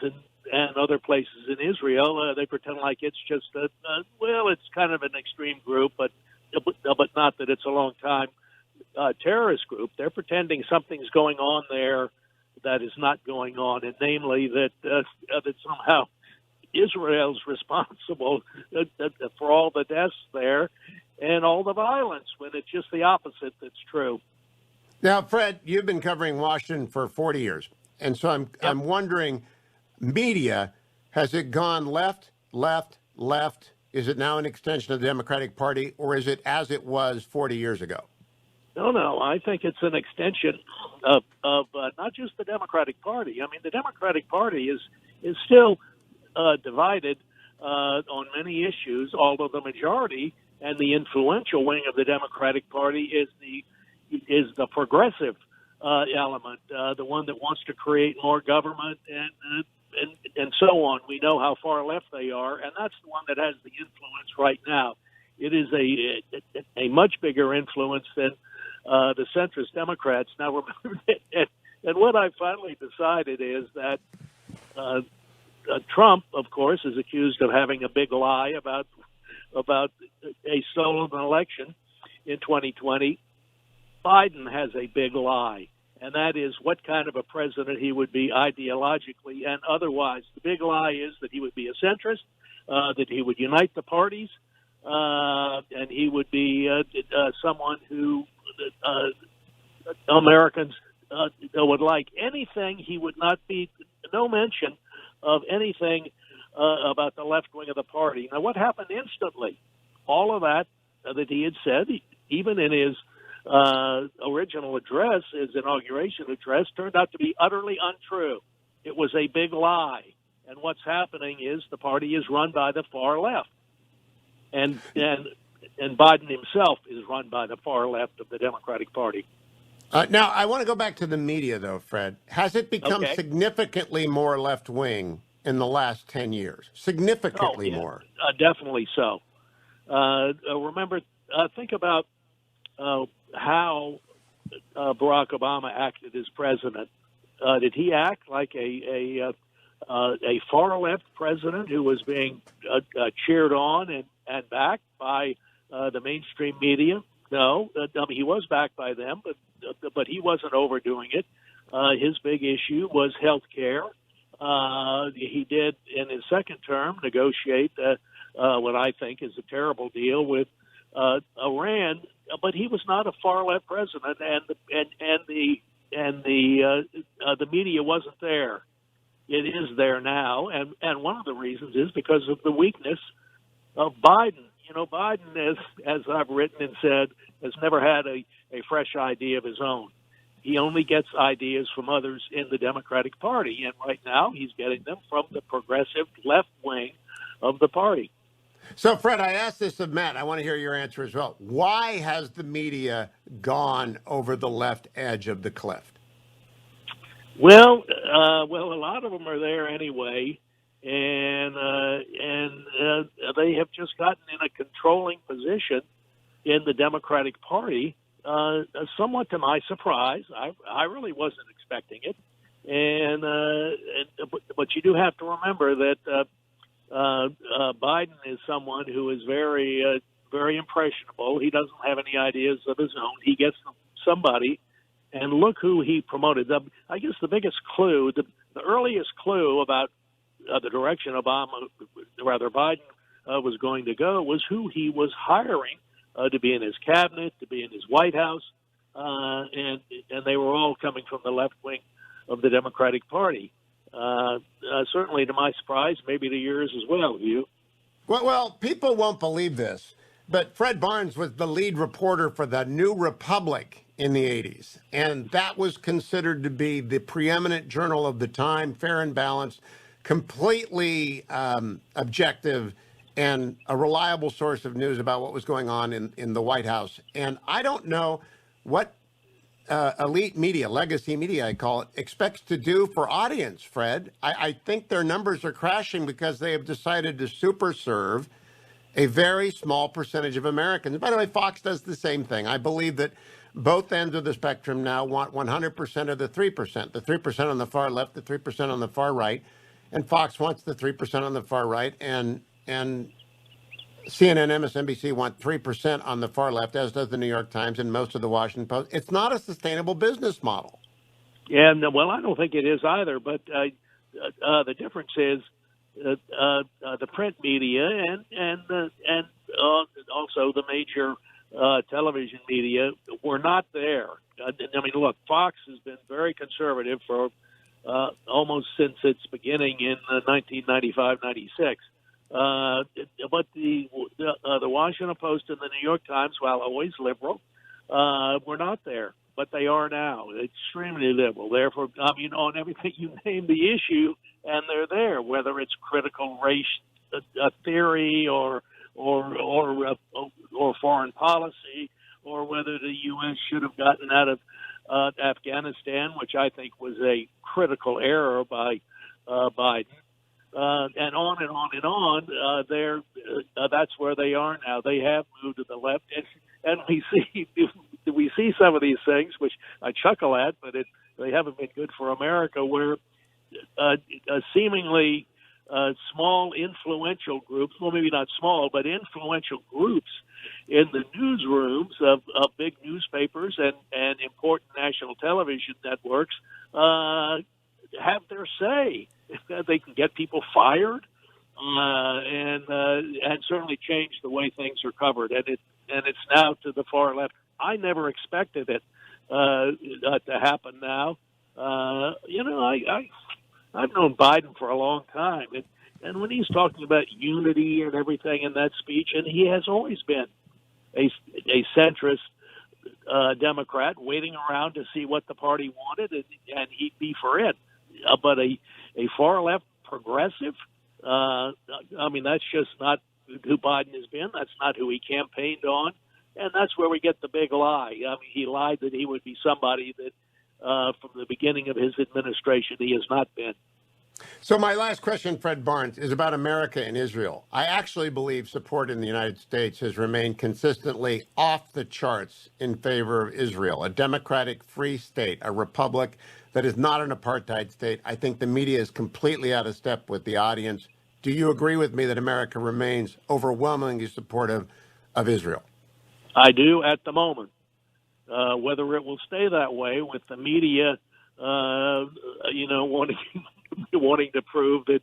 and other places in Israel. They pretend like it's just it's kind of an extreme group, but not that it's a long time terrorist group. They're pretending something's going on there that is not going on, and namely that somehow Israel's responsible for all the deaths there and all the violence, when it's just the opposite that's true. Now, Fred, you've been covering Washington for 40 years, and so I'm wondering, media, has it gone left, left, left? Is it now an extension of the Democratic Party, or is it as it was 40 years ago? No, I think it's an extension of not just the Democratic Party. I mean, the Democratic Party is still divided on many issues, although the majority and the influential wing of the Democratic Party is the progressive element, the one that wants to create more government and so on. We know how far left they are, and that's the one that has the influence right now. It is a much bigger influence than the centrist Democrats. Now, remember, and what I finally decided is that Trump, of course, is accused of having a big lie about a stolen election in 2020. Biden has a big lie, and that is what kind of a president he would be ideologically and otherwise. The big lie is that he would be a centrist, that he would unite the parties, and he would be someone who Americans would like. Anything, he would not be, no mention of anything about the left wing of the party. Now, what happened instantly? All of that that he had said, even in his original address, his inauguration address, turned out to be utterly untrue. It was a big lie. And what's happening is the party is run by the far left. And Biden himself is run by the far left of the Democratic Party. Now, I want to go back to the media, though, Fred. Has it become significantly more left-wing in the last 10 years? Significantly more? Definitely so. Remember, think about how Barack Obama acted as president. Did he act like a far-left president who was being cheered on and backed by the mainstream media? No, he was backed by them, but he wasn't overdoing it. His big issue was health care. He did, in his second term, negotiate what I think is a terrible deal with Iran, but he was not a far left president, and the media wasn't there. It is there now, and one of the reasons is because of the weakness of Biden. You know, Biden, as I've written and said, has never had a fresh idea of his own. He only gets ideas from others in the Democratic Party, and right now he's getting them from the progressive left wing of the party. So, Fred, I asked this of Matt. I want to hear your answer as well. Why has the media gone over the left edge of the cliff? Well, a lot of them are there anyway, and they have just gotten in a controlling position in the Democratic Party, somewhat to my surprise. I really wasn't expecting it, but you do have to remember that Biden is someone who is very impressionable. He doesn't have any ideas of his own. He gets somebody, and look who he promoted. I guess the biggest clue, the earliest clue about the direction Biden was going to go was who he was hiring to be in his cabinet, to be in his White House, and they were all coming from the left wing of the Democratic Party. Certainly to my surprise, maybe to yours as well, Hugh. Well, people won't believe this, but Fred Barnes was the lead reporter for the New Republic in the 80s, and that was considered to be the preeminent journal of the time, fair and balanced, completely objective, and a reliable source of news about what was going on in the White House. And I don't know what elite media, legacy media, I call it, expects to do for audience, Fred. I think their numbers are crashing because they have decided to super serve a very small percentage of Americans. By the way, Fox does the same thing. I believe that Both ends of the spectrum now want 100% of the 3%. The 3% on the far left, the 3% on the far right, and Fox wants the 3% on the far right, and CNN, MSNBC want 3% on the far left, as does the New York Times and most of the Washington Post. It's not a sustainable business model. And well, I don't think it is either. But the difference is the print media and also the major television media were not there. I mean, look, Fox has been very conservative for almost since its beginning in 1995-96. But the Washington Post and the New York Times, while always liberal, were not there. But they are now extremely liberal. Therefore, I mean, on everything you name the issue, and they're there. Whether it's critical race theory or foreign policy, or whether the U.S. should have gotten out of Afghanistan, which I think was a critical error by Biden, and on and on and on. That's where they are now. They have moved to the left, and we see some of these things, which I chuckle at, but they haven't been good for America, where seemingly small influential groups, well, maybe not small, but influential groups in the newsrooms of big newspapers and important national television networks have their say. They can get people fired and certainly change the way things are covered. And it's now to the far left. I never expected it to happen now. I've known Biden for a long time, and when he's talking about unity and everything in that speech, and he has always been a centrist Democrat waiting around to see what the party wanted, and he'd be for it. But a far left progressive, I mean, that's just not who Biden has been. That's not who he campaigned on, and that's where we get the big lie. I mean, he lied that he would be somebody that from the beginning of his administration he has not been. So my last question, Fred Barnes, is about America and Israel. I actually believe support in the United States has remained consistently off the charts in favor of Israel, a democratic free state, a republic that is not an apartheid state. I think the media is completely out of step with the audience. Do you agree with me that America remains overwhelmingly supportive of Israel? I do at the moment. Whether it will stay that way with the media, wanting to prove that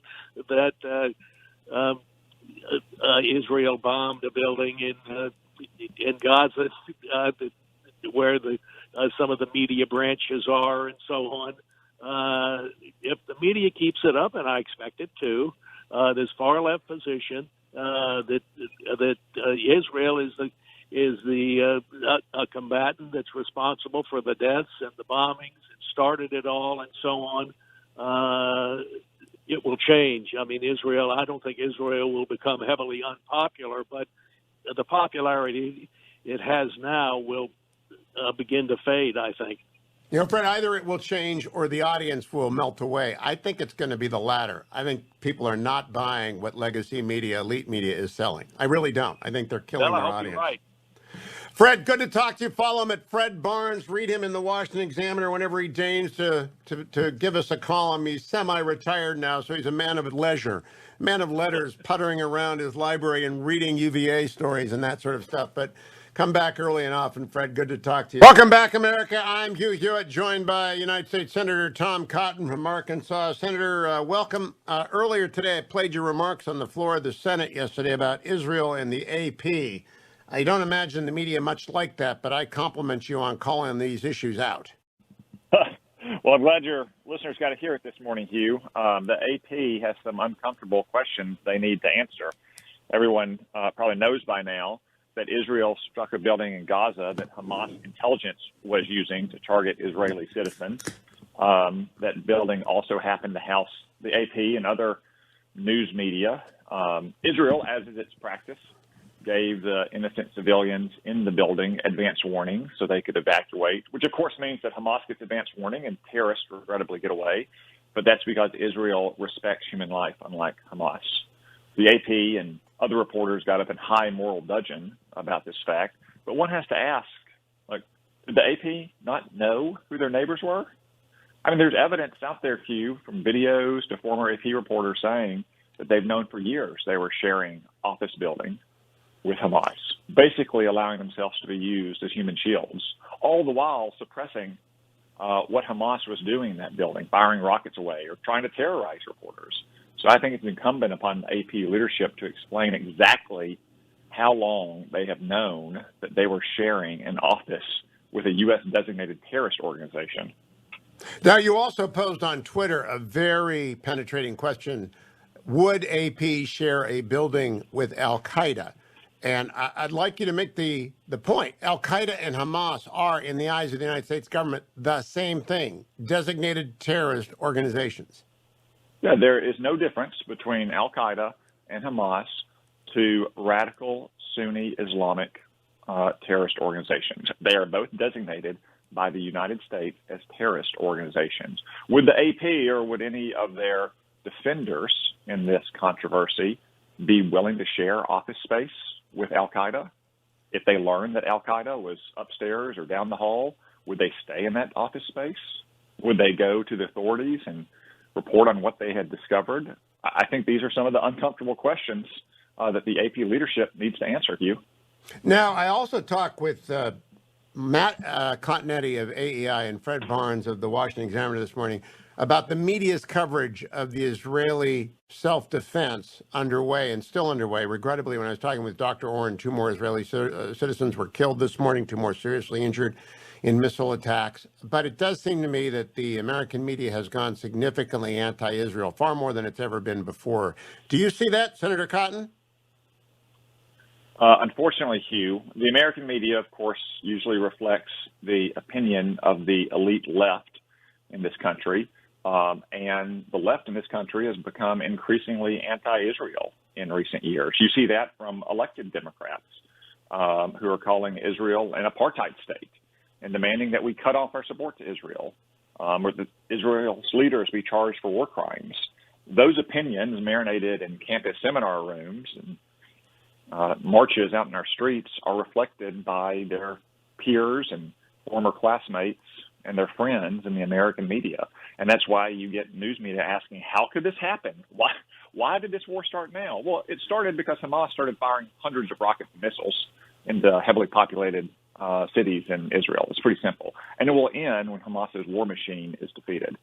Israel bombed a building in Gaza, where some of the media branches are, and so on. If the media keeps it up, and I expect it to, this far left position that Israel is a combatant that's responsible for the deaths and the bombings and started it all and so on, it will change. I mean, I don't think Israel will become heavily unpopular, but the popularity it has now will begin to fade, I think. You know, Fred, either it will change or the audience will melt away. I think it's going to be the latter. I think people are not buying what legacy media, elite media is selling. I really don't. I think they're killing their audience. You're right. Fred, good to talk to you. Follow him at Fred Barnes. Read him in the Washington Examiner whenever he deigns to give us a column. He's semi-retired now, so he's a man of leisure, man of letters, puttering around his library and reading UVA stories and that sort of stuff. But come back early and often, Fred. Good to talk to you. Welcome back, America. I'm Hugh Hewitt, joined by United States Senator Tom Cotton from Arkansas. Senator, welcome. Earlier today, I played your remarks on the floor of the Senate yesterday about Israel and the AP. I don't imagine the media much like that, but I compliment you on calling these issues out. Well, I'm glad your listeners got to hear it this morning, Hugh. The AP has some uncomfortable questions they need to answer. Everyone probably knows by now that Israel struck a building in Gaza that Hamas intelligence was using to target Israeli citizens. That building also happened to house the AP and other news media. Israel, as is its practice, gave the innocent civilians in the building advance warning so they could evacuate, which of course means that Hamas gets advance warning and terrorists regrettably get away. But that's because Israel respects human life, unlike Hamas. The AP and other reporters got up in high moral dudgeon about this fact. But one has to ask, Did the AP not know who their neighbors were? I mean, there's evidence out there, Hugh, from videos to former AP reporters saying that they've known for years they were sharing office building with Hamas, basically allowing themselves to be used as human shields, all the while suppressing what Hamas was doing in that building, firing rockets away or trying to terrorize reporters. So I think it's incumbent upon AP leadership to explain exactly how long they have known that they were sharing an office with a U.S. designated terrorist organization. Now, you also posed on Twitter a very penetrating question. Would AP share a building with al-Qaeda? And I'd like you to make the point. Al-Qaeda and Hamas are, in the eyes of the United States government, the same thing, designated terrorist organizations. Yeah, there is no difference between al-Qaeda and Hamas to radical Sunni Islamic terrorist organizations. They are both designated by the United States as terrorist organizations. Would the AP or would any of their defenders in this controversy be willing to share office space with al-Qaeda? If they learned that al-Qaeda was upstairs or down the hall, would they stay in that office space? Would they go to the authorities and report on what they had discovered? I think these are some of the uncomfortable questions that the AP leadership needs to answer, Hugh. Now, I also talked with Matt Continetti of AEI and Fred Barnes of the Washington Examiner this morning about the media's coverage of the Israeli self-defense underway and still underway. Regrettably, when I was talking with Dr. Oren, 2 more Israeli citizens were killed this morning, 2 more seriously injured in missile attacks. But it does seem to me that the American media has gone significantly anti-Israel, far more than it's ever been before. Do you see that, Senator Cotton? Unfortunately, Hugh, the American media, of course, usually reflects the opinion of the elite left in this country. And the left in this country has become increasingly anti-Israel in recent years. You see that from elected Democrats who are calling Israel an apartheid state and demanding that we cut off our support to Israel, or that Israel's leaders be charged for war crimes. Those opinions marinated in campus seminar rooms and marches out in our streets are reflected by their peers and former classmates and their friends in the American media. And that's why you get news media asking, how could this happen? Why did this war start now? Well, it started because Hamas started firing hundreds of rockets and missiles into heavily populated cities in Israel. It's pretty simple. And it will end when Hamas's war machine is defeated.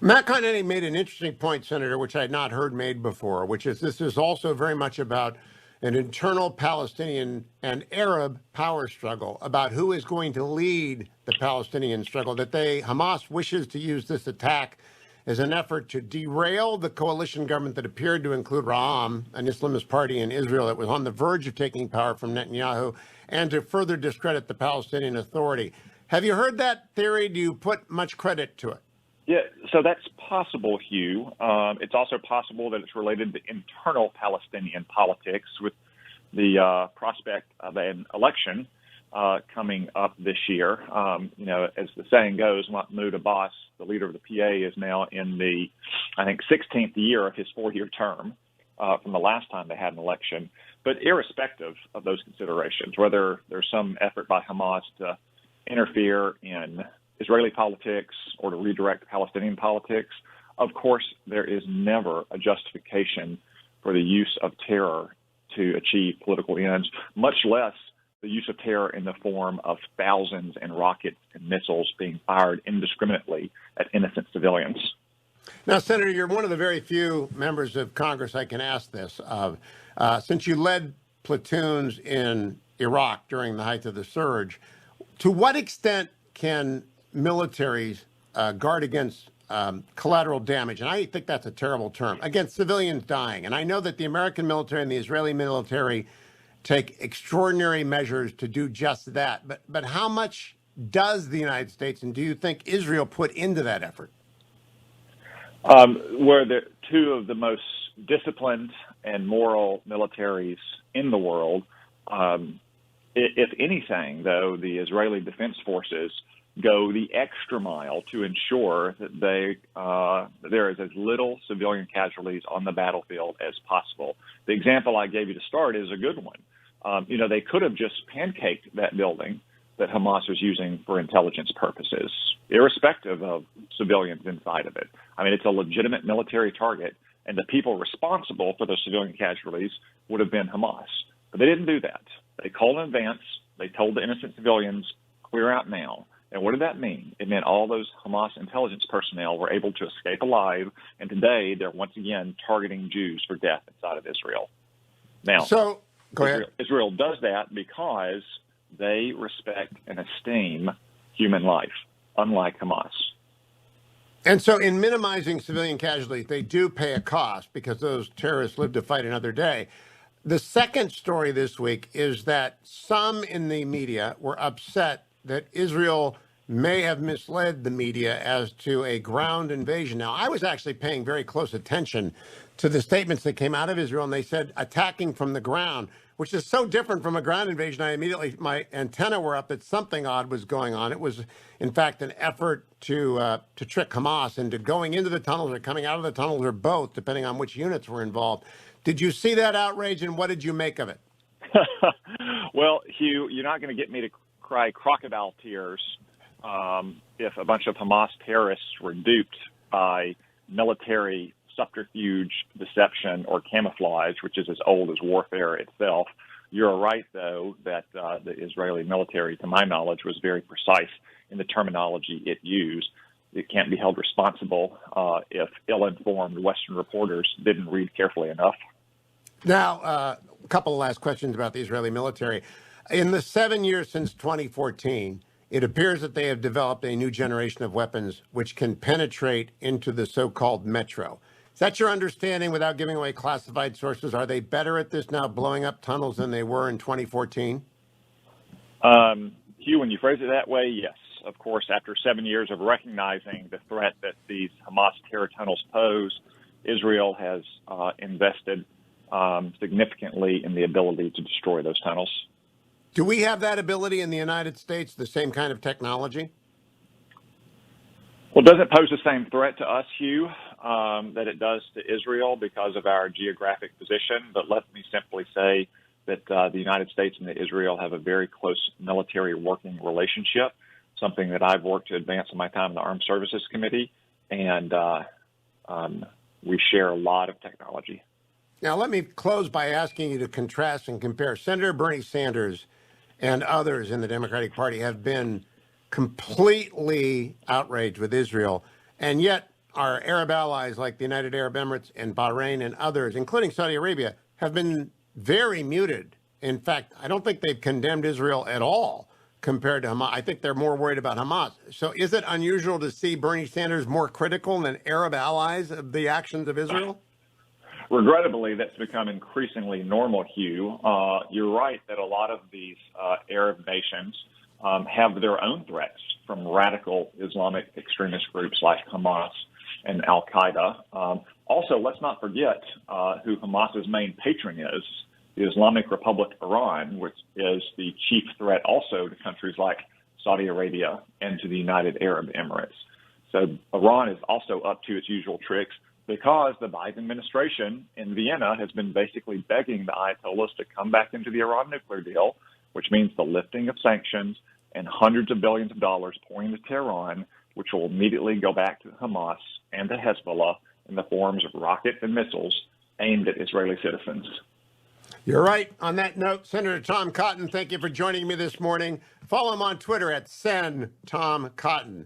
Matt Continetti made an interesting point, Senator, which I had not heard made before, which is this is also very much about an internal Palestinian and Arab power struggle about who is going to lead the Palestinian struggle, that Hamas wishes to use this attack as an effort to derail the coalition government that appeared to include Ra'am, an Islamist party in Israel that was on the verge of taking power from Netanyahu, and to further discredit the Palestinian Authority. Have you heard that theory? Do you put much credit to it? Yeah, so that's possible, Hugh. It's also possible that it's related to internal Palestinian politics with the prospect of an election coming up this year. As the saying goes, Mahmoud Abbas, the leader of the PA, is now in the, 16th year of his 4-year term from the last time they had an election. But irrespective of those considerations, whether there's some effort by Hamas to interfere in Israeli politics or to redirect Palestinian politics, of course, there is never a justification for the use of terror to achieve political ends, much less the use of terror in the form of thousands and rockets and missiles being fired indiscriminately at innocent civilians. Now, Senator, you're one of the very few members of Congress I can ask this of. Since you led platoons in Iraq during the height of the surge, to what extent can militaries guard against collateral damage? And I think that's a terrible term, against civilians dying. And I know that the American military and the Israeli military take extraordinary measures to do just that. But how much does the United States and do you think Israel put into that effort? We're the 2 of the most disciplined and moral militaries in the world. If anything, though, the Israeli Defense Forces go the extra mile to ensure that there is as little civilian casualties on the battlefield as possible. The example I gave you to start is a good one. They could have just pancaked that building that Hamas was using for intelligence purposes, irrespective of civilians inside of it. I mean, it's a legitimate military target, and the people responsible for those civilian casualties would have been Hamas. But they didn't do that. They called in advance. They told the innocent civilians, clear out now. And what did that mean? It meant all those Hamas intelligence personnel were able to escape alive, and today they're once again targeting Jews for death inside of Israel. Now, So, go ahead. Israel does that because they respect and esteem human life, unlike Hamas. And so in minimizing civilian casualties, they do pay a cost because those terrorists live to fight another day. The second story this week is that some in the media were upset that Israel may have misled the media as to a ground invasion. Now, I was actually paying very close attention to the statements that came out of Israel, and they said attacking from the ground, which is so different from a ground invasion. My antenna were up that something odd was going on. It was, in fact, an effort to trick Hamas into going into the tunnels or coming out of the tunnels or both, depending on which units were involved. Did you see that outrage, and what did you make of it? Well, Hugh, you're not going to get me to cry crocodile tears if a bunch of Hamas terrorists were duped by military subterfuge, deception, or camouflage, which is as old as warfare itself. You're right, though, that the Israeli military, to my knowledge, was very precise in the terminology it used. It can't be held responsible if ill-informed Western reporters didn't read carefully enough. Now, a couple of last questions about the Israeli military. In the 7 years since 2014, it appears that they have developed a new generation of weapons which can penetrate into the so-called metro. Is that your understanding without giving away classified sources? Are they better at this now, blowing up tunnels, than they were in 2014? Hugh, when you phrase it that way, yes. Of course, after 7 years of recognizing the threat that these Hamas terror tunnels pose, Israel has invested significantly in the ability to destroy those tunnels. Do we have that ability in the United States, the same kind of technology? Well, it doesn't pose the same threat to us, Hugh, that it does to Israel because of our geographic position. But let me simply say that the United States and Israel have a very close military working relationship, something that I've worked to advance in my time in the Armed Services Committee. And we share a lot of technology. Now, let me close by asking you to contrast and compare. Senator Bernie Sanders and others in the Democratic Party have been completely outraged with Israel, and yet our Arab allies like the United Arab Emirates and Bahrain and others, including Saudi Arabia, have been very muted. In fact, I don't think they've condemned Israel at all compared to Hamas. I think they're more worried about Hamas. So is it unusual to see Bernie Sanders more critical than Arab allies of the actions of Israel? Regrettably, that's become increasingly normal, Hugh. You're right that a lot of these Arab nations have their own threats from radical Islamic extremist groups like Hamas and al-Qaeda. Also, let's not forget who Hamas's main patron is, the Islamic Republic of Iran, which is the chief threat also to countries like Saudi Arabia and to the United Arab Emirates. So Iran is also up to its usual tricks because the Biden administration in Vienna has been basically begging the Ayatollahs to come back into the Iran nuclear deal, which means the lifting of sanctions and hundreds of billions of dollars pouring into Tehran, which will immediately go back to Hamas and to Hezbollah in the forms of rockets and missiles aimed at Israeli citizens. You're right. On that note, Senator Tom Cotton, thank you for joining me this morning. Follow him on Twitter at SenTomCotton.